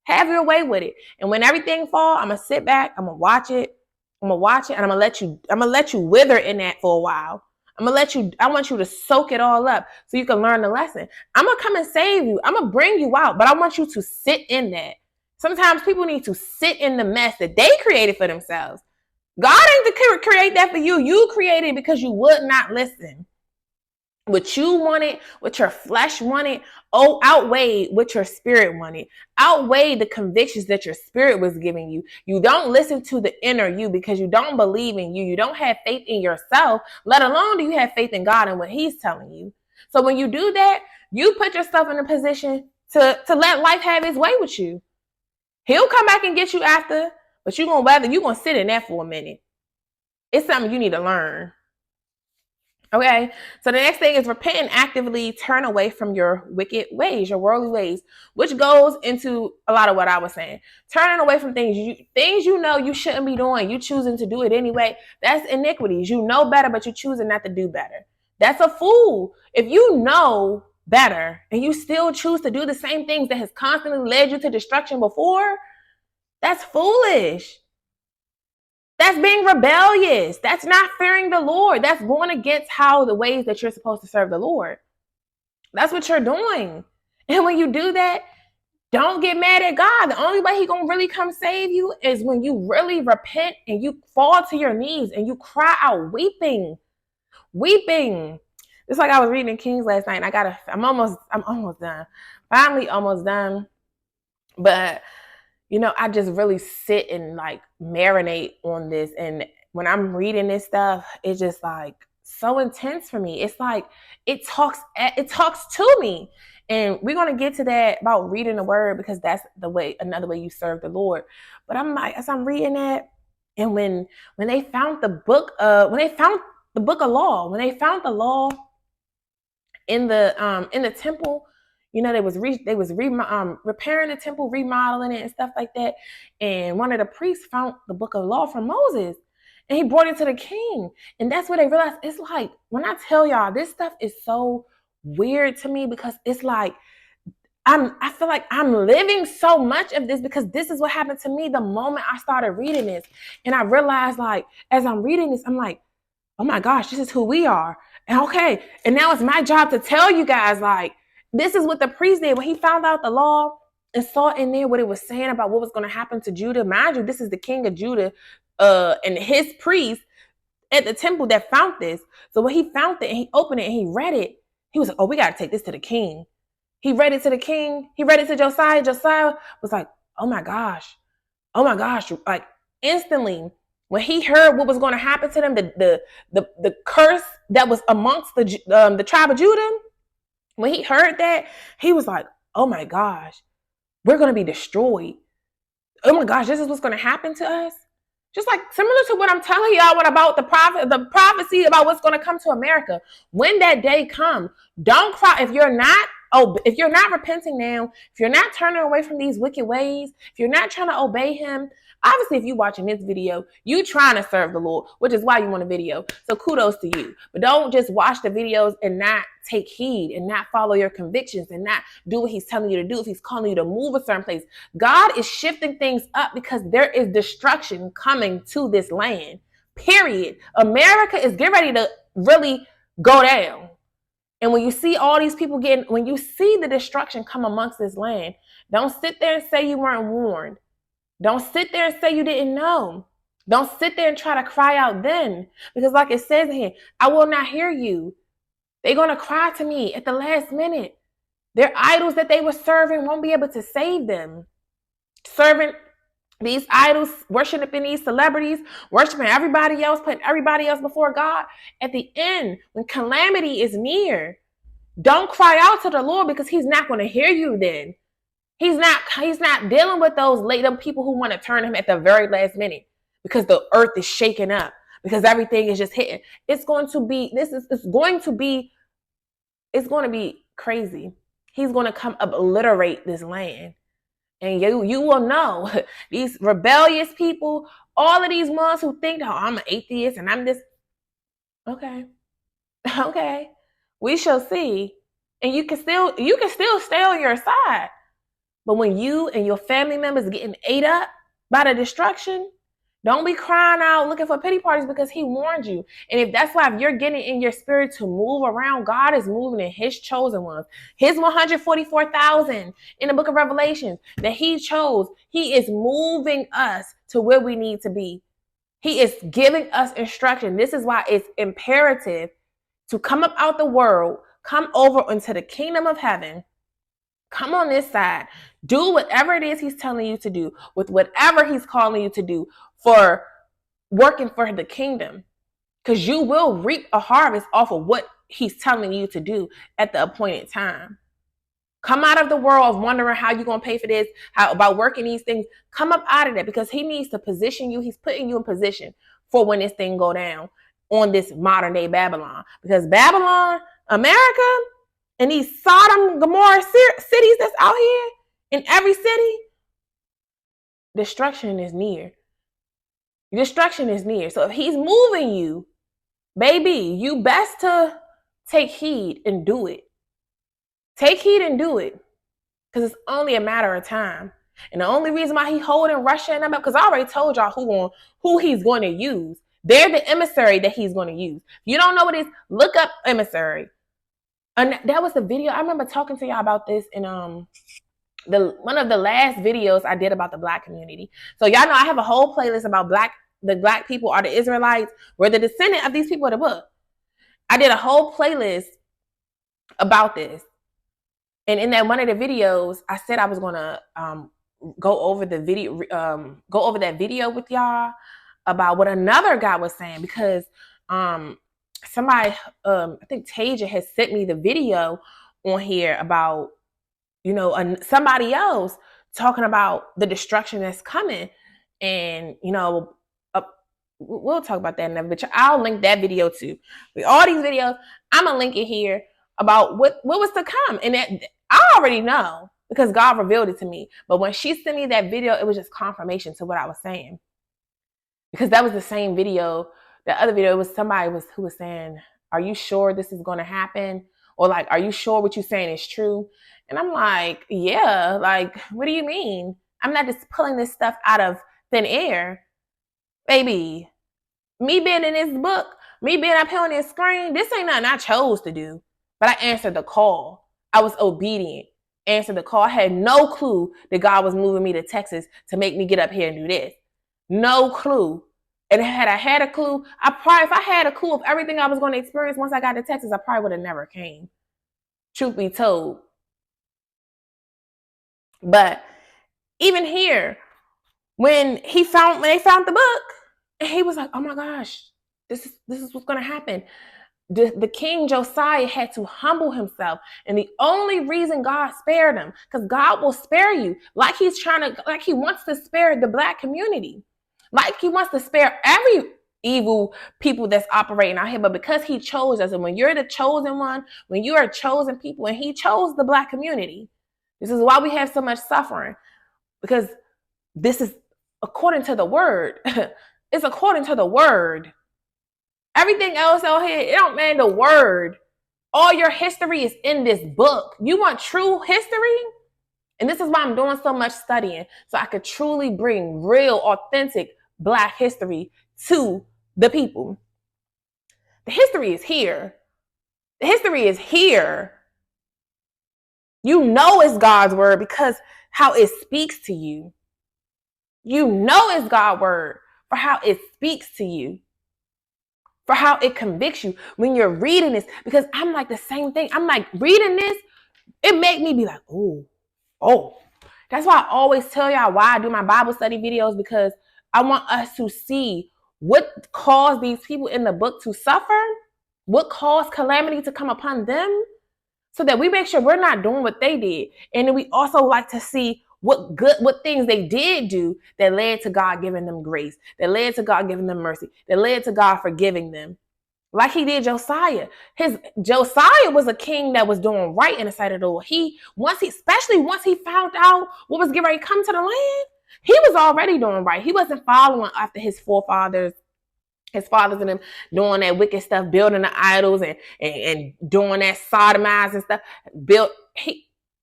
Have your way with it. And when everything falls, I'm gonna sit back. I'm gonna watch it. And I'm gonna let you wither in that for a while. I want you to soak it all up so you can learn the lesson. I'm gonna come and save you. I'm gonna bring you out, but I want you to sit in that. Sometimes people need to sit in the mess that they created for themselves. God ain't to create that for you. You created it because you would not listen. What you wanted, what your flesh wanted, outweighed what your spirit wanted. Outweighed the convictions that your spirit was giving you. You don't listen to the inner you because you don't believe in you. You don't have faith in yourself, let alone do you have faith in God and what he's telling you. So when you do that, you put yourself in a position to let life have its way with you. He'll come back and get you after, but you're going to sit in that for a minute. It's something you need to learn. Okay, so the next thing is repent and actively turn away from your wicked ways, your worldly ways, which goes into a lot of what I was saying. Turning away from things you know you shouldn't be doing, you choosing to do it anyway. That's iniquities. You know better, but you're choosing not to do better. That's a fool. If you know better and you still choose to do the same things that has constantly led you to destruction before, that's foolish. That's being rebellious. That's not fearing the Lord. That's going against how the ways that you're supposed to serve the Lord. That's what you're doing. And when you do that, don't get mad at God. The only way He's going to really come save you is when you really repent and you fall to your knees and you cry out weeping. Weeping. It's like I was reading in Kings last night and I'm almost done. Finally almost done. But I just really sit and like marinate on this. And when I'm reading this stuff, it's just like so intense for me. It's like it talks to me. And we're going to get to that about reading the word because that's another way you serve the Lord. But I'm like, as I'm reading that, and when they found the book of law, when they found the law in the temple, they was repairing the temple, remodeling it and stuff like that. And one of the priests found the book of law from Moses and he brought it to the king. And that's what they realized. It's like, when I tell y'all, this stuff is so weird to me because it's like, I feel like I'm living so much of this because this is what happened to me the moment I started reading this. And I realized, like, as I'm reading this, I'm like, oh my gosh, this is who we are. And okay, and now it's my job to tell you guys, like, this is what the priest did. When he found out the law and saw in there what it was saying about what was going to happen to Judah. Mind you, this is the king of Judah and his priest at the temple that found this. So when he found it and he opened it and he read it, he was like, oh, we got to take this to the king. He read it to the king. He read it to Josiah. Josiah was like, oh my gosh. Like, instantly, when he heard what was going to happen to them, the curse that was amongst the tribe of Judah, when he heard that, he was like, oh my gosh, we're going to be destroyed. Oh my gosh, this is what's going to happen to us. Just like similar to what I'm telling y'all about the prophecy about what's going to come to America. When that day comes, don't cry. If you're not repenting now, if you're not turning away from these wicked ways, if you're not trying to obey him, obviously if you're watching this video, you trying to serve the Lord, which is why you want a video. So kudos to you. But don't just watch the videos and not take heed and not follow your convictions and not do what he's telling you to do. If he's calling you to move a certain place, God is shifting things up because there is destruction coming to this land. Period. America is getting ready to really go down. And when you see all these people when you see the destruction come amongst this land, don't sit there and say you weren't warned. Don't sit there and say you didn't know. Don't sit there and try to cry out then. Because like it says here, I will not hear you. They're going to cry to me at the last minute. Their idols that they were serving won't be able to save them. Serving these idols, worshiping these celebrities, worshiping everybody else, putting everybody else before God. At the end, when calamity is near, don't cry out to the Lord because he's not going to hear you then. He's not dealing with those people who want to turn him at the very last minute because the earth is shaking up, because everything is just hitting. It's going to be crazy. He's going to come obliterate this land. And you will know these rebellious people, all of these ones who think, oh, I'm an atheist and I'm this. Okay. We shall see. And you can still stay on your side. But when you and your family members getting ate up by the destruction, don't be crying out looking for pity parties because he warned you. And if you're getting in your spirit to move around, God is moving in his chosen ones. His 144,000 in the book of Revelation that he chose, he is moving us to where we need to be. He is giving us instruction. This is why it's imperative to come up out the world, come over into the kingdom of heaven. Come on this side. Do whatever it is he's telling you to do with whatever he's calling you to do for working for the kingdom. Because you will reap a harvest off of what he's telling you to do at the appointed time. Come out of the world of wondering how you're going to pay for this, how about working these things. Come up out of that because he needs to position you. He's putting you in position for when this thing go down on this modern day Babylon. Because Babylon, America, and these Sodom, Gomorrah cities that's out here in every city, destruction is near. Destruction is near. So if he's moving you, baby, you best to take heed and do it. Take heed and do it. Because it's only a matter of time. And the only reason why he holding Russia and them up, because I already told y'all who he's going to use. They're the emissary that he's going to use. If you don't know what it is, look up emissary. And that was the video. I remember talking to y'all about this in one of the last videos I did about the Black community. So y'all know I have a whole playlist about the Black people are the Israelites. We're the descendant of these people in the book. I did a whole playlist about this. And in that one of the videos, I said I was gonna go over that video with y'all about what another guy was saying, because somebody, I think Tasia has sent me the video on here about, somebody else talking about the destruction that's coming, and we'll talk about that in a bit. I'll link that video too. With all these videos, I'm gonna link it here about what was to come, and that I already know because God revealed it to me. But when she sent me that video, it was just confirmation to what I was saying, because that was the same video. The other video was somebody who was saying, "Are you sure this is going to happen?" Or like, "Are you sure what you're saying is true?" And I'm like, "Yeah." Like, what do you mean? I'm not just pulling this stuff out of thin air, baby. Me being in this book, me being up here on this screen, this ain't nothing I chose to do. But I answered the call. I was obedient. Answered the call. I had no clue that God was moving me to Texas to make me get up here and do this. No clue. And had I had a clue, if I had a clue of everything I was going to experience once I got to Texas, I probably would have never came. Truth be told. But even here, when they found the book, and he was like, "Oh my gosh, this is what's going to happen." The King Josiah had to humble himself. And the only reason God spared him, because God will spare you, like he wants to spare the Black community. Like he wants to spare every evil people that's operating out here. But because he chose us, and when you're the chosen one, when you are a chosen people, and he chose the Black community, this is why we have so much suffering. Because this is according to the word. It's according to the word. Everything else out here, it don't matter the word. All your history is in this book. You want true history? And this is why I'm doing so much studying, so I could truly bring real, authentic Black history to the people. The history is here. The history is here. You know it's God's word because how it speaks to you. You know it's God's word for how it speaks to you. For how it convicts you when you're reading this. Because I'm like the same thing. I'm like reading this, it made me be like, oh. That's why I always tell y'all why I do my Bible study videos, because I want us to see what caused these people in the book to suffer, what caused calamity to come upon them, so that we make sure we're not doing what they did. And then we also like to see what things they did do that led to God giving them grace, that led to God giving them mercy, that led to God forgiving them. Like he did Josiah. Josiah was a king that was doing right in the sight of the Lord. Especially once he found out what was getting ready to come to the land, he was already doing right. He wasn't following after his forefathers, his fathers and them doing that wicked stuff, building the idols and doing that sodomizing stuff.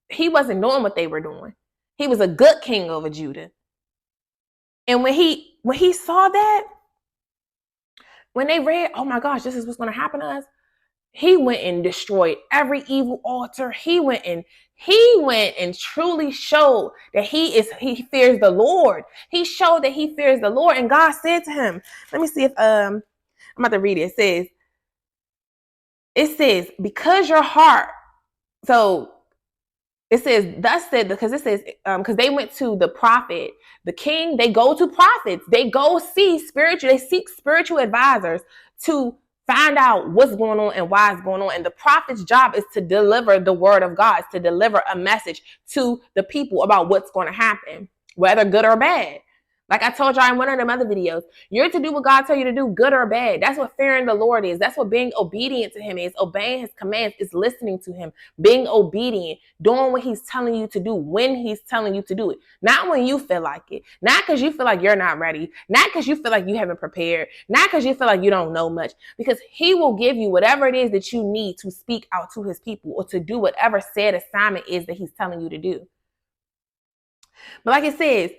He wasn't doing what they were doing. He was a good king over Judah. And when he saw that, when they read, "Oh my gosh, this is what's going to happen to us," he went and destroyed every evil altar. He went and truly showed that he fears the Lord. He showed that he fears the Lord. And God said to him, let me see if I'm about to read it. It says, because your heart, so it says, thus said, because it says, because they went to the prophet, the king, they go to prophets, they seek spiritual advisors to find out what's going on and why it's going on. And the prophet's job is to deliver the word of God, is to deliver a message to the people about what's going to happen, whether good or bad. Like I told y'all in one of them other videos, you're to do what God tells you to do, good or bad. That's what fearing the Lord is. That's what being obedient to him is. Obeying his commands is listening to him, being obedient, doing what he's telling you to do when he's telling you to do it. Not when you feel like it. Not because you feel like you're not ready. Not because you feel like you haven't prepared. Not because you feel like you don't know much. Because he will give you whatever it is that you need to speak out to his people or to do whatever said assignment is that he's telling you to do. But like it says,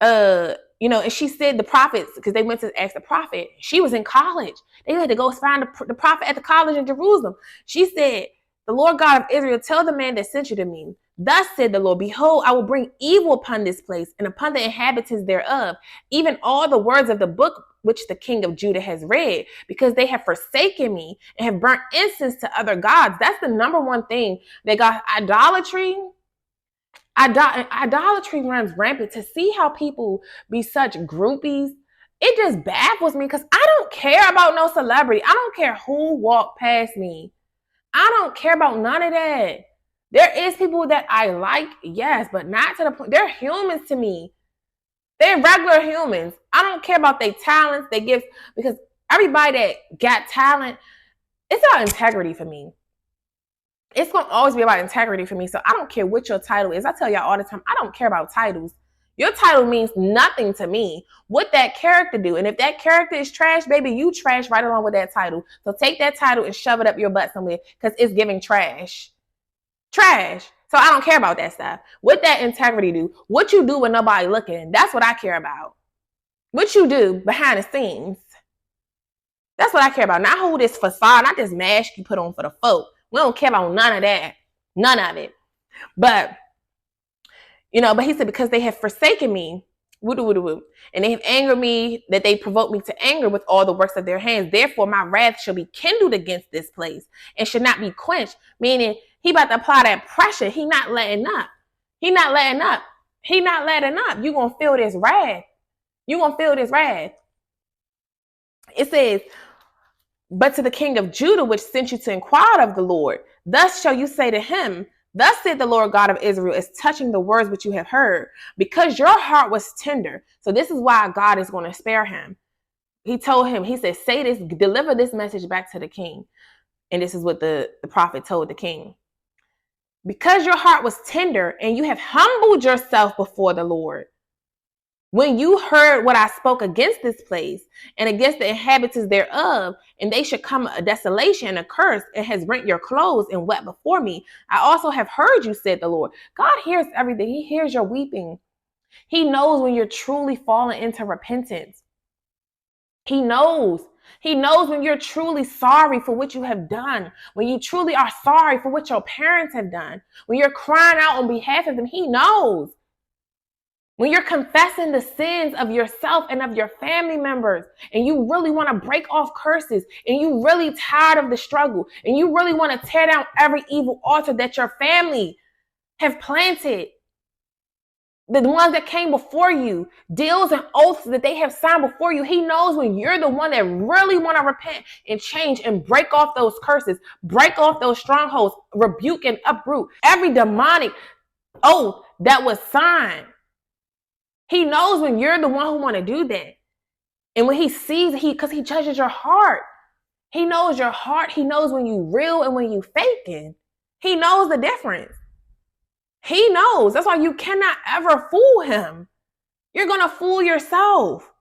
and she said the prophets, because they went to ask the prophet. She was in college. They had to go find the prophet at the college in Jerusalem. She said, the Lord God of Israel, tell the man that sent you to me. Thus said the Lord, behold, I will bring evil upon this place and upon the inhabitants thereof, even all the words of the book which the king of Judah has read, because they have forsaken me and have burnt incense to other gods. That's the number one thing. They got idolatry. Idolatry runs rampant. To see how people be such groupies, it just baffles me, because I don't care about no celebrity. I don't care who walked past me. I don't care about none of that. There is people that I like, yes, but not to the point. They're humans to me. They're regular humans. I don't care about their talents, their gifts, because everybody that got talent, it's about integrity for me. It's going to always be about integrity for me. So I don't care what your title is. I tell y'all all the time, I don't care about titles. Your title means nothing to me. What that character do. And if that character is trash, baby, you trash right along with that title. So take that title and shove it up your butt somewhere, because it's giving trash. Trash. So I don't care about that stuff. What that integrity do. What you do when nobody looking. That's what I care about. What you do behind the scenes. That's what I care about. Not who this facade, not this mask you put on for the folk. We don't care about none of that. None of it. But he said, because they have forsaken me, and they have angered me, that they provoked me to anger with all the works of their hands. Therefore, my wrath shall be kindled against this place and should not be quenched. Meaning, he about to apply that pressure. He not letting up. He not letting up. He not letting up. You going to feel this wrath. You going to feel this wrath. It says, but to the king of Judah, which sent you to inquire of the Lord, thus shall you say to him, thus said the Lord God of Israel, is touching the words which you have heard, because your heart was tender. So this is why God is going to spare him. He told him, he said, say this, deliver this message back to the king. And this is what the prophet told the king. Because your heart was tender and you have humbled yourself before the Lord, when you heard what I spoke against this place and against the inhabitants thereof, and they should come a desolation and a curse, and has rent your clothes and wept before me. I also have heard you, said the Lord. God hears everything. He hears your weeping. He knows when you're truly falling into repentance. He knows. He knows when you're truly sorry for what you have done. When you truly are sorry for what your parents have done. When you're crying out on behalf of them, he knows. When you're confessing the sins of yourself and of your family members, and you really want to break off curses, and you really tired of the struggle, and you really want to tear down every evil altar that your family have planted, the ones that came before you, deals and oaths that they have signed before you, he knows when you're the one that really want to repent and change and break off those curses, break off those strongholds, rebuke and uproot every demonic oath that was signed. He knows when you're the one who want to do that. And when he sees, because he judges your heart. He knows your heart. He knows when you real and when you faking. He knows the difference. He knows. That's why you cannot ever fool him. You're going to fool yourself.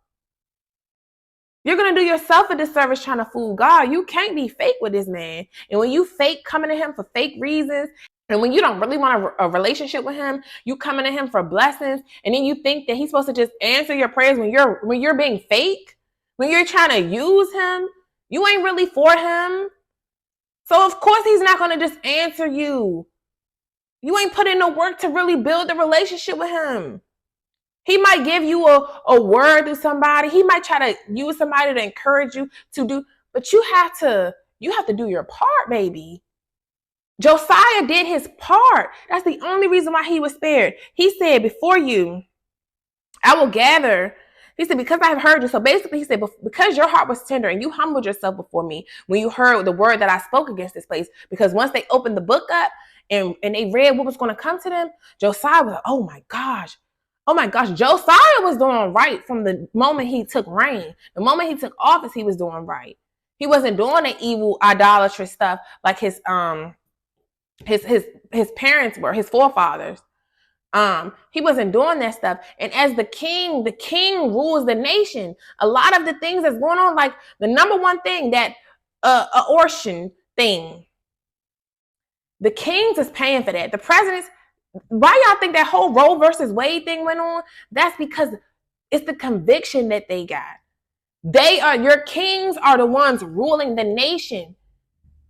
You're going to do yourself a disservice trying to fool God. You can't be fake with this man. And when you fake coming to him for fake reasons, and when you don't really want a relationship with him, you coming to him for blessings, and then you think that he's supposed to just answer your prayers when you're being fake, when you're trying to use him, you ain't really for him. So of course he's not going to just answer you. You ain't put in the work to really build a relationship with him. He might give you a word to somebody. He might try to use somebody to encourage you to do, but you have to do your part, baby. Josiah did his part. That's the only reason why he was spared. He said, before you, I will gather. He said, because I have heard you. So basically he said, because your heart was tender and you humbled yourself before me when you heard the word that I spoke against this place. Because once they opened the book up and they read what was going to come to them, Josiah was like, oh my gosh. Oh my gosh, Josiah was doing right from the moment he took reign. The moment he took office, he was doing right. He wasn't doing the evil idolatrous stuff like his parents were, his forefathers. He wasn't doing that stuff. And as the king rules the nation. A lot of the things that's going on, like the number one thing, that abortion thing, the kings is paying for that. The presidents, why y'all think that whole Roe versus Wade thing went on? That's because it's the conviction that they got. Your kings are the ones ruling the nation.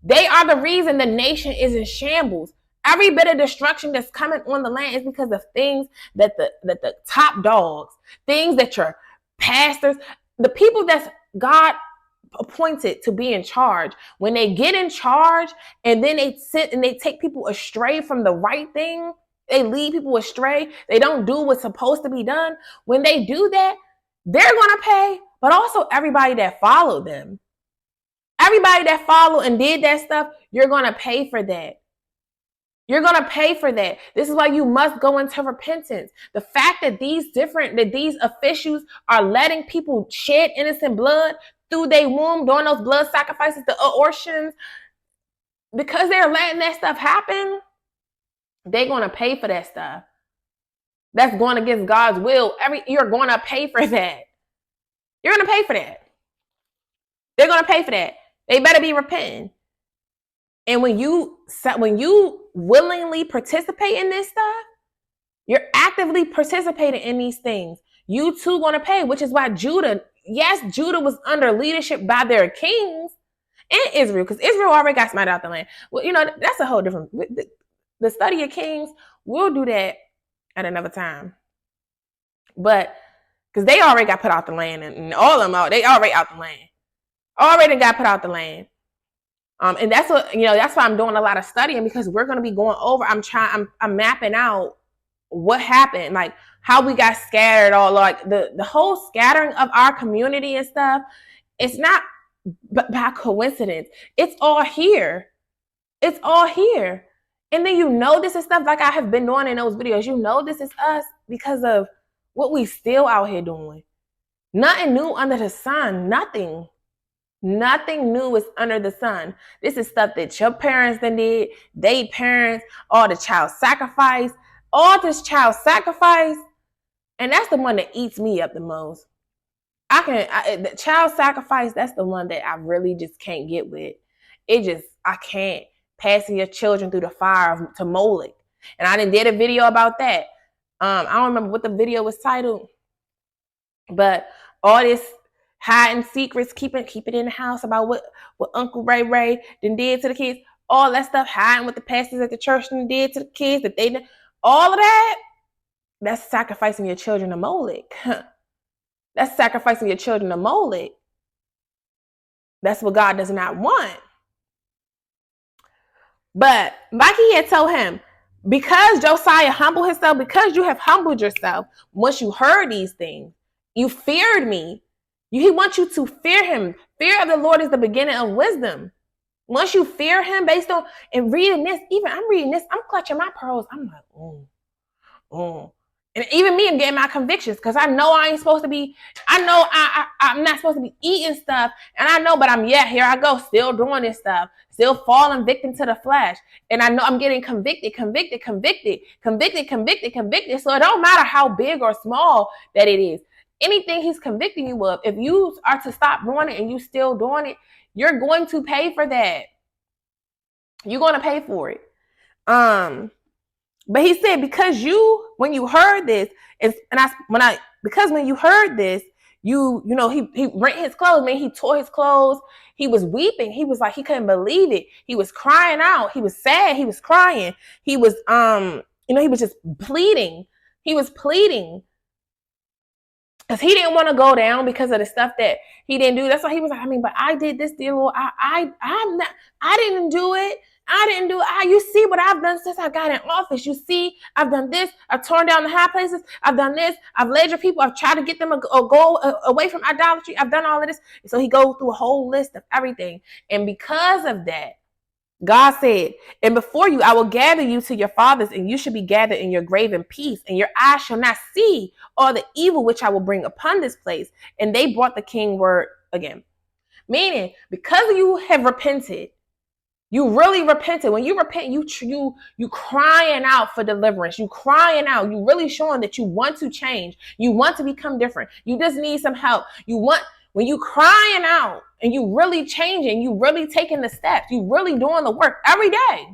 They are the reason the nation is in shambles. Every bit of destruction that's coming on the land is because of things that the top dogs, things that your pastors, the people that's God appointed to be in charge, when they get in charge and then they sit and they take people astray from the right thing, they lead people astray, they don't do what's supposed to be done. When they do that, they're going to pay, but also everybody that followed them. Everybody that followed and did that stuff, you're going to pay for that. You're going to pay for that. This is why you must go into repentance. The fact that these officials are letting people shed innocent blood through their womb, doing those blood sacrifices, the abortions, because they're letting that stuff happen, they're going to pay for that stuff. That's going against God's will. You're going to pay for that. You're going to pay for that. They're going to pay for that. They better be repenting. And when you willingly participate in this stuff, you're actively participating in these things. You too going to pay, which is why Judah was under leadership by their kings, and Israel, because Israel already got smited out the land. Well, that's a whole different, the study of kings, we'll do that at another time. But, because they already got put out the land, and all of them, they already out the land. Already got put out the land. And that's what, that's why I'm doing a lot of studying, because we're going to be going over, I'm mapping out what happened, like how we got scattered, all like the whole scattering of our community and stuff. It's not by coincidence. It's all here. It's all here. And then this is stuff like I have been doing in those videos. This is us because of what we still out here doing. Nothing new under the sun. Nothing new is under the sun. This is stuff that your parents done did, they parents, all the child sacrifice, and that's the one that eats me up the most. The child sacrifice, that's the one that I really just can't get with. I can't. Passing your children through the fire to Moloch. And I did a video about that. I don't remember what the video was titled, but all this hiding secrets, keep it in the house about what Uncle Ray done did to the kids, all that stuff, hiding what the pastors at the church done did to the kids, all of that, that's sacrificing your children to Moloch. That's sacrificing your children to Moloch. That's what God does not want. But like he had told him, because Josiah humbled himself, because you have humbled yourself, once you heard these things, you feared me. He wants you to fear him. Fear of the Lord is the beginning of wisdom. Once you fear him, based on, and reading this, I'm reading this, I'm clutching my pearls. I'm like, oh. And even me, I'm getting my convictions, because I know I'm not supposed to be eating stuff. And I know, but here I go, still doing this stuff, still falling victim to the flesh. And I know I'm getting convicted. So it don't matter how big or small that it is. Anything he's convicting you of, if you are to stop doing it and you still doing it, you're going to pay for that. You're going to pay for it. But he said, because when you heard this, when you heard this, he rent his clothes, man, he tore his clothes. He was weeping. He was like, he couldn't believe it. He was crying out. He was sad. He was crying. He was, he was just pleading. He was pleading. Because he didn't want to go down because of the stuff that he didn't do. That's why he was like, but I did this, dear Lord. I didn't do it. You see what I've done since I got in office. You see, I've done this. I've torn down the high places. I've done this. I've led your people. I've tried to get them to go away from idolatry. I've done all of this. So he goes through a whole list of everything. And because of that, God said, and before you, I will gather you to your fathers, and you shall be gathered in your grave in peace, and your eyes shall not see all the evil which I will bring upon this place. And they brought the king word again. Meaning, because you have repented, you really repented. When you repent, you crying out for deliverance. You crying out. You really showing that you want to change. You want to become different. You just need some help. When you crying out and you really changing, you really taking the steps, you really doing the work every day.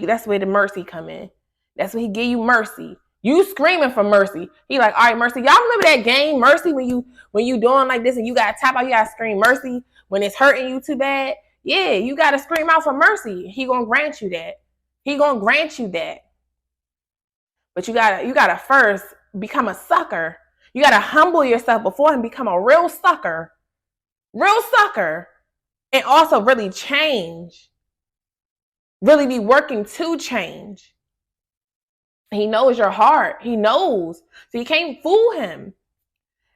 That's where the mercy come in. That's when he give you mercy. You screaming for mercy. He like, all right, mercy. Y'all remember that game, Mercy, when you doing like this and you gotta tap out, you gotta scream mercy when it's hurting you too bad? Yeah, you gotta scream out for mercy. He gonna grant you that. He gonna grant you that. But you gotta first become a sucker. You gotta humble yourself before him, become a real sucker. Real sucker. And also really change. Really be working to change. He knows your heart. He knows. So you can't fool him.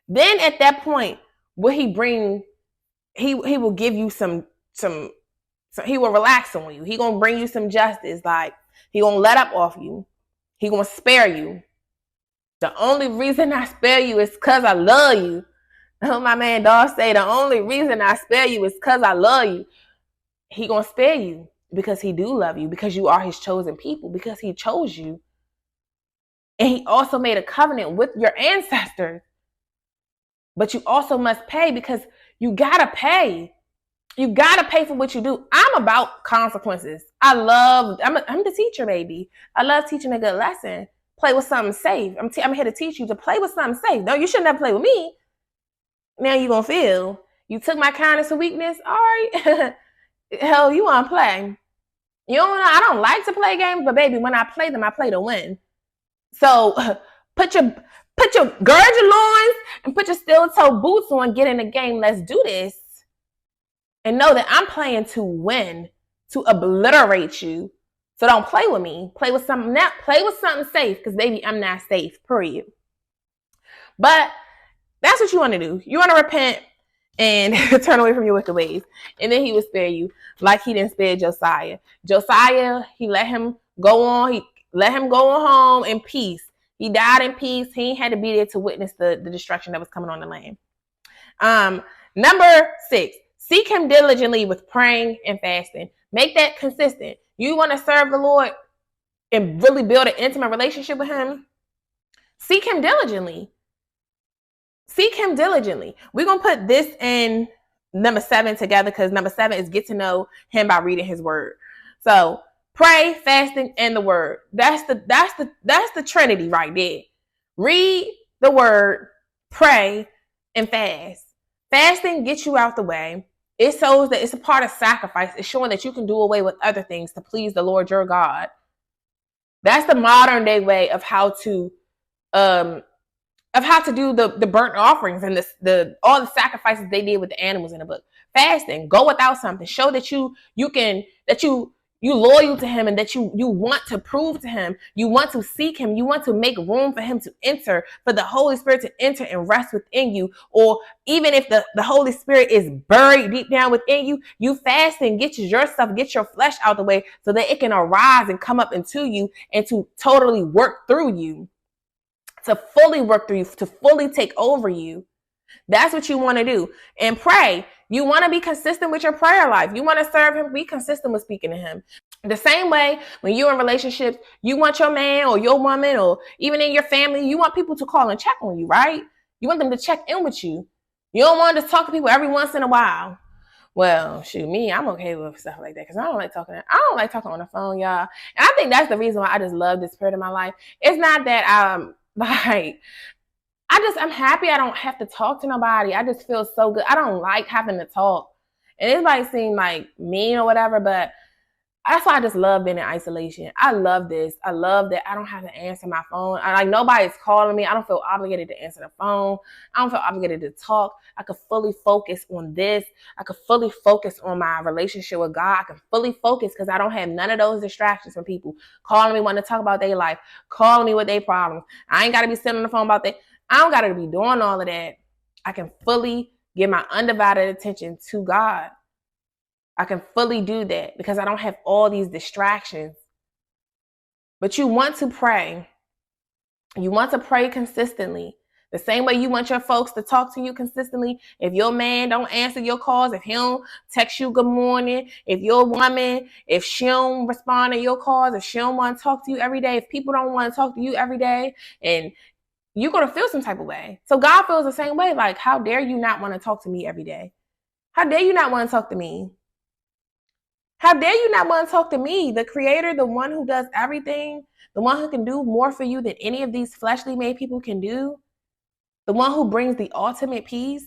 Then at that point, will he bring, he will give you some, he will relax on you. He gonna bring you some justice. Like, he gonna let up off you. He gonna spare you. The only reason I spare you is because I love you. My man Dawg say the only reason I spare you is because I love you. He gonna spare you because he do love you, because you are his chosen people, because he chose you. And he also made a covenant with your ancestors. But you also must pay, because you gotta pay. You gotta pay for what you do. I'm about consequences. I'm the teacher, baby. I love teaching a good lesson. Play with something safe. I'm here to teach you to play with something safe. No, you should never play with me. Now you gonna feel you took my kindness and weakness. All right, hell, you wanna play? You don't know. I don't like to play games, but baby, when I play them, I play to win. So gird your loins and put your steel toe boots on. Get in the game. Let's do this. And know that I'm playing to win, to obliterate you. So don't play with me. Play with something safe, because baby, I'm not safe. Period. But that's what you want to do. You want to repent and turn away from your wicked ways. And then he will spare you, like he didn't spare Josiah. Josiah, he let him go on. He let him go on home in peace. He died in peace. He ain't had to be there to witness the destruction that was coming on the land. Number 6, seek him diligently with praying and fasting. Make that consistent. You want to serve the Lord and really build an intimate relationship with him? Seek him diligently. Seek him diligently. We're going to put this in number 7 together, because number 7 is get to know him by reading his word. So pray, fasting, and the word. That's the Trinity right there. Read the word, pray, and fast. Fasting gets you out the way. It shows that it's a part of sacrifice. It's showing that you can do away with other things to please the Lord your God. That's the modern day way of how to do the burnt offerings and all the sacrifices they did with the animals in the book. Fasting, go without something. Show that you loyal to him, and that you want to prove to him, you want to seek him, you want to make room for him to enter, for the Holy Spirit to enter and rest within you. Or even if the Holy Spirit is buried deep down within you, you fast and get your flesh out the way, so that it can arise and come up into you and to totally work through you. To fully work through you, to fully take over you. That's what you want to do. And pray. You want to be consistent with your prayer life. You want to serve him, be consistent with speaking to him. The same way when you're in relationships, you want your man or your woman, or even in your family, you want people to call and check on you, right? You want them to check in with you. You don't want to talk to people every once in a while. Well, shoot, me, I'm okay with stuff like that, because I don't like talking on the phone, y'all. And I think that's the reason why I just love this period of my life. It's not that I'm happy I don't have to talk to nobody. I just feel so good. I don't like having to talk. And it might seem like mean or whatever, but that's why I just love being in isolation. I love this. I love that I don't have to answer my phone. Nobody's calling me. I don't feel obligated to answer the phone. I don't feel obligated to talk. I could fully focus on this. I could fully focus on my relationship with God. I can fully focus because I don't have none of those distractions from people calling me, wanting to talk about their life, calling me with their problems. I ain't got to be sitting on the phone about that. I don't got to be doing all of that. I can fully give my undivided attention to God. I can fully do that because I don't have all these distractions. But you want to pray. You want to pray consistently. The same way you want your folks to talk to you consistently. If your man don't answer your calls, if he don't text you good morning, if your woman, if she don't respond to your calls, if she don't want to talk to you every day, if people don't want to talk to you every day, and you're going to feel some type of way. So God feels the same way. Like, how dare you not want to talk to me every day? How dare you not want to talk to me? How dare you not want to talk to me, the creator, the one who does everything, the one who can do more for you than any of these fleshly made people can do, the one who brings the ultimate peace,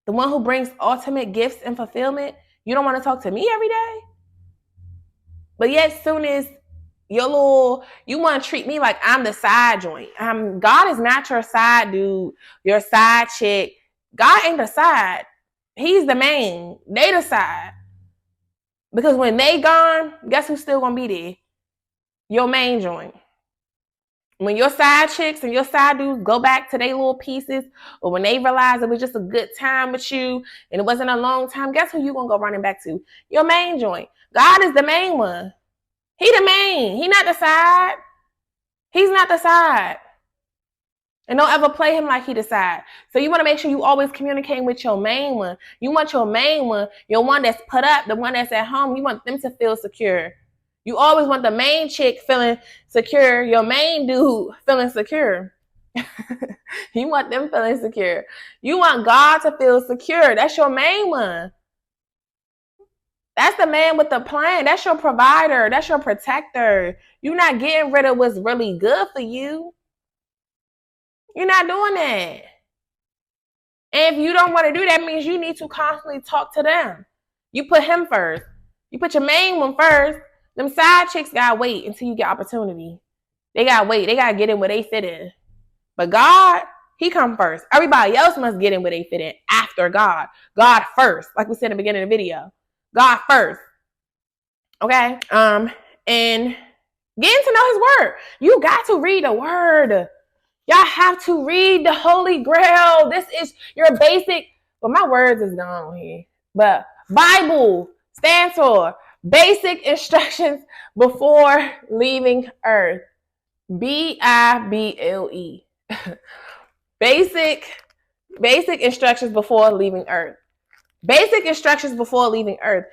the one who brings ultimate gifts and fulfillment. You don't want to talk to me every day? But yet, as soon as you want to treat me like I'm the side joint. God is not your side dude, your side chick. God ain't the side. He's the main. They the side. Because when they gone, guess who's still going to be there? Your main joint. When your side chicks and your side dudes go back to their little pieces, or when they realize it was just a good time with you and it wasn't a long time, guess who you going to go running back to? Your main joint. God is the main one. He the main. He not the side. He's not the side. And don't ever play him like he the side. So you want to make sure you always communicating with your main one. You want your main one, your one that's put up, the one that's at home, you want them to feel secure. You always want the main chick feeling secure, your main dude feeling secure. You want them feeling secure. You want God to feel secure. That's your main one. That's the man with the plan. That's your provider. That's your protector. You're not getting rid of what's really good for you. You're not doing that. And if you don't want to do that, means you need to constantly talk to them. You put him first. You put your main one first. Them side chicks gotta wait until you get opportunity. They gotta wait. They gotta get in where they fit in. But God, he come first. Everybody else must get in where they fit in after God. God first, like we said in the beginning of the video. God first. Okay? And getting to know his word. You got to read the word. Y'all have to read the Holy Grail. This is your basic, well, my words is gone here. But Bible stands for basic instructions before leaving earth. Bible. Basic instructions before leaving earth. Basic instructions before leaving earth.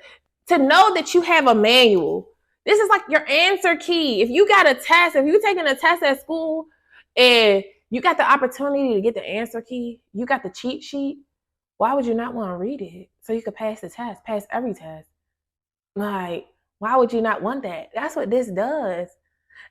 To know that you have a manual. This is like your answer key. If you got a test, if you're taking a test at school and you got the opportunity to get the answer key, you got the cheat sheet, why would you not want to read it so you could pass the test, pass every test? Like, why would you not want that? That's what this does.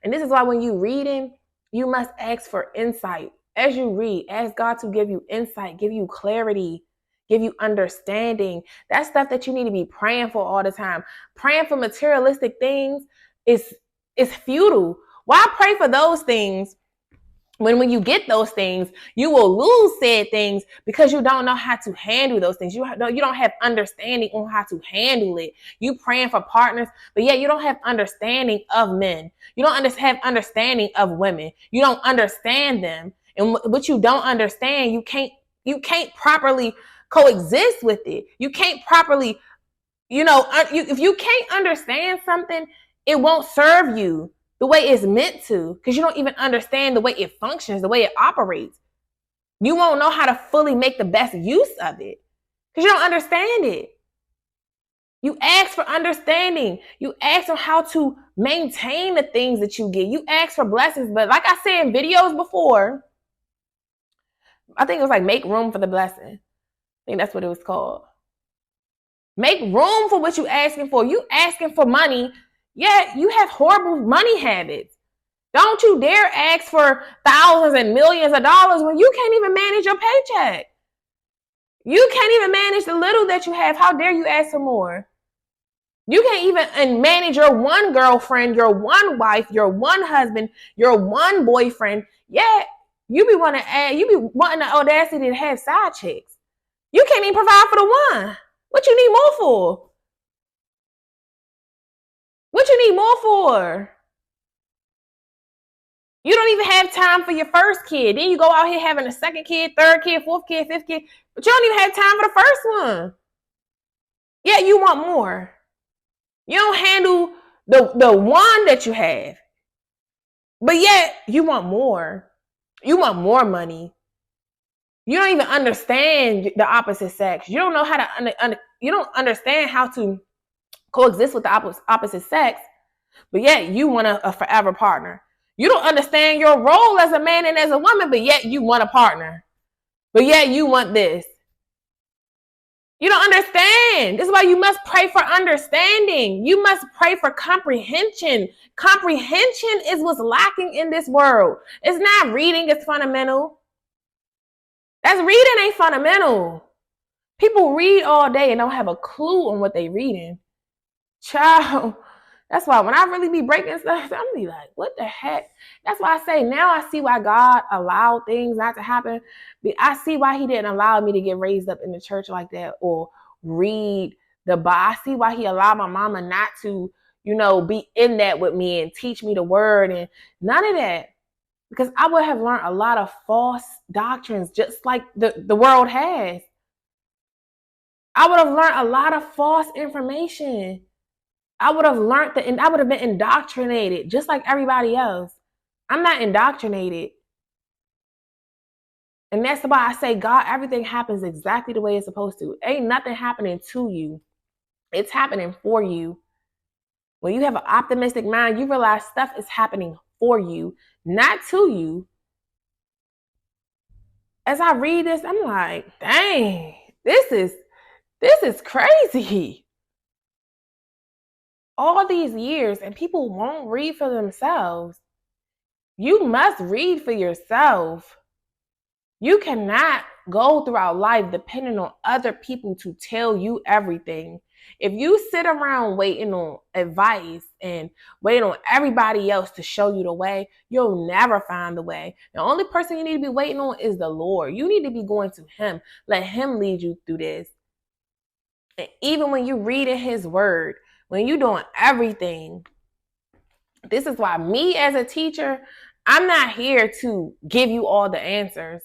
And this is why when you reading, you must ask for insight. As you read, ask God to give you insight, give you clarity, give you understanding. That's stuff that you need to be praying for all the time. Praying for materialistic things is futile. Why pray for those things when you get those things, you will lose said things because you don't know how to handle those things. You don't have understanding on how to handle it. You praying for partners, but yet you don't have understanding of men. You don't have understanding of women. You don't understand them. And what you don't understand, you can't properly coexist with it. You can't properly, if you can't understand something, it won't serve you the way it's meant to, because you don't even understand the way it functions, the way it operates. You won't know how to fully make the best use of it because you don't understand it. You ask for understanding. You ask on how to maintain the things that you get. You ask for blessings, but like I said in videos before, I think it was like make room for the blessing. I think that's what it was called. Make room for what you're asking for. You asking for money, yet you have horrible money habits. Don't you dare ask for thousands and millions of dollars when you can't even manage your paycheck. You can't even manage the little that you have. How dare you ask for more? You can't even manage your one girlfriend, your one wife, your one husband, your one boyfriend. Yet you be wanting the audacity to have side chicks. You can't even provide for the one. What you need more for? What you need more for? You don't even have time for your first kid. Then you go out here having a second kid, third kid, fourth kid, fifth kid. But you don't even have time for the first one. Yet you want more. You don't handle the one that you have. But yet you want more. You want more money. You don't even understand the opposite sex. You don't know how to you don't understand how to coexist with the opposite sex. But yet you want a forever partner. You don't understand your role as a man and as a woman, but yet you want a partner. But yet you want this. You don't understand. This is why you must pray for understanding. You must pray for comprehension. Comprehension is what's lacking in this world. It's not reading, it's fundamental. That's reading ain't fundamental. People read all day and don't have a clue on what they reading. Child, that's why when I really be breaking stuff, I'm be like, what the heck? That's why I say now I see why God allowed things not to happen. I see why he didn't allow me to get raised up in the church like that or read the Bible. I see why he allowed my mama not to, be in that with me and teach me the word and none of that. Because I would have learned a lot of false doctrines just like the world has. I would have learned a lot of false information. I would have learned that, and I would have been indoctrinated just like everybody else. I'm not indoctrinated. And that's why I say, God, everything happens exactly the way it's supposed to. Ain't nothing happening to you. It's happening for you. When you have an optimistic mind, you realize stuff is happening for you, not to you. As I read this, I'm like, dang, this is crazy. All these years and people won't read for themselves. You must read for yourself. You cannot go throughout life depending on other people to tell you everything. If you sit around waiting on advice and waiting on everybody else to show you the way, you'll never find the way. The only person you need to be waiting on is the Lord. You need to be going to him. Let him lead you through this. And even when you read in his word, when you're doing everything, this is why me as a teacher, I'm not here to give you all the answers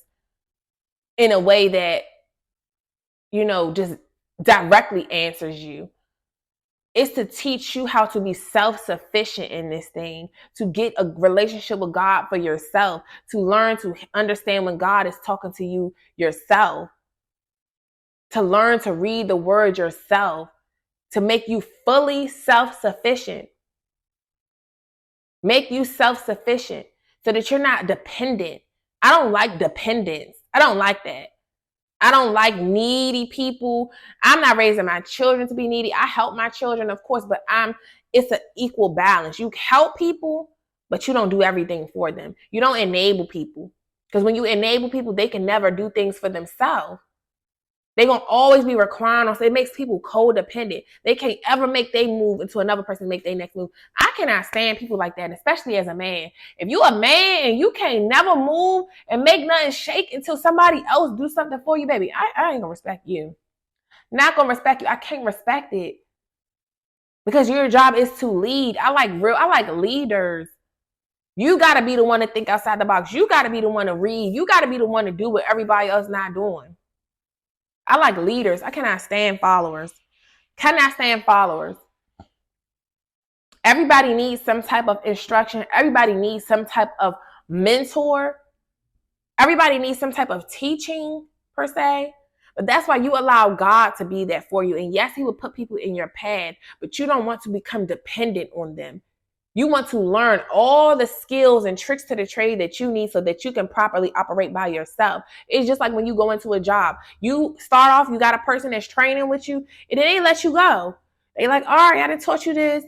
in a way that, just directly answers you. It's to teach you how to be self-sufficient in this thing, to get a relationship with God for yourself, to learn to understand when God is talking to you yourself, to learn to read the word yourself, to make you fully self-sufficient. Make you self-sufficient so that you're not dependent. I don't like dependence. I don't like that. I don't like needy people. I'm not raising my children to be needy. I help my children, of course, but it's an equal balance. You help people, but you don't do everything for them. You don't enable people. Because when you enable people, they can never do things for themselves. They're going to always be requiring us. It makes people codependent. They can't ever make their move until another person make their next move. I cannot stand people like that, especially as a man. If you a man and you can't never move and make nothing shake until somebody else do something for you, baby, I ain't going to respect you. Not going to respect you. I can't respect it. Because your job is to lead. I like leaders. You got to be the one to think outside the box. You got to be the one to read. You got to be the one to do what everybody else not doing. I like leaders. I cannot stand followers. Cannot stand followers. Everybody needs some type of instruction. Everybody needs some type of mentor. Everybody needs some type of teaching, per se. But that's why you allow God to be that for you. And yes, he will put people in your path, but you don't want to become dependent on them. You want to learn all the skills and tricks to the trade that you need so that you can properly operate by yourself. It's just like when you go into a job. You start off, you got a person that's training with you, and they let you go. They like, all right, I done taught you this.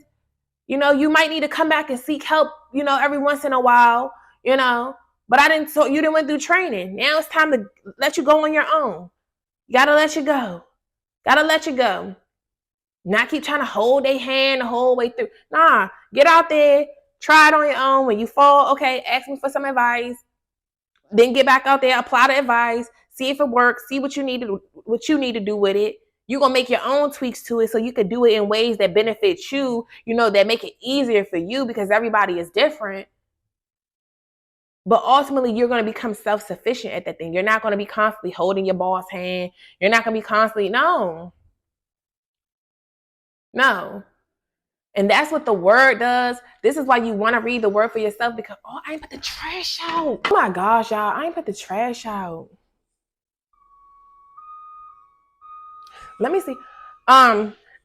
You might need to come back and seek help, every once in a while, but you didn't went through training. Now it's time to let you go on your own. You gotta let you go. Gotta let you go. Not keep trying to hold their hand the whole way through. Nah, get out there, try it on your own. When you fall, okay, ask me for some advice. Then get back out there, apply the advice, see if it works, see what you need to do with it. You're gonna make your own tweaks to it so you could do it in ways that benefit you, that make it easier for you because everybody is different. But ultimately, you're going to become self-sufficient at that thing. You're not going to be constantly holding your boss hand. You're not going to be constantly, no. No. And that's what the word does. This is why you want to read the word for yourself, because, oh, I ain't put the trash out. Oh my gosh, y'all, I ain't put the trash out. Let me see.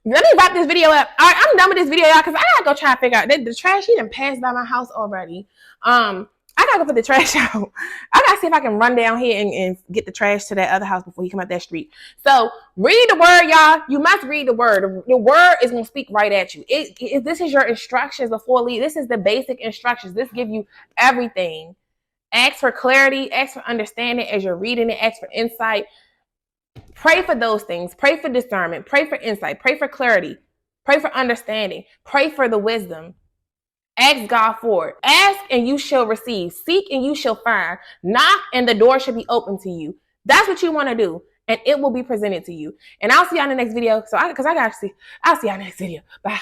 Let me wrap this video up. All right, I'm done with this video, y'all, because I gotta go try to figure out the trash. He done passed by my house already. I gotta go put the trash out. I gotta see if I can run down here and get the trash to that other house before he come out that street. So read the word, y'all. You must read the word. The word is gonna speak right at you. This is your instructions before leave. This is the basic instructions. This gives you everything. Ask for clarity. Ask for understanding as you're reading it. Ask for insight. Pray for those things. Pray for discernment. Pray for insight. Pray for clarity. Pray for understanding. Pray for the wisdom. Ask God for it. Ask and you shall receive. Seek and you shall find. Knock and the door should be open to you. That's what you want to do. And it will be presented to you. And I'll see y'all in the next video. I'll see y'all in the next video. Bye.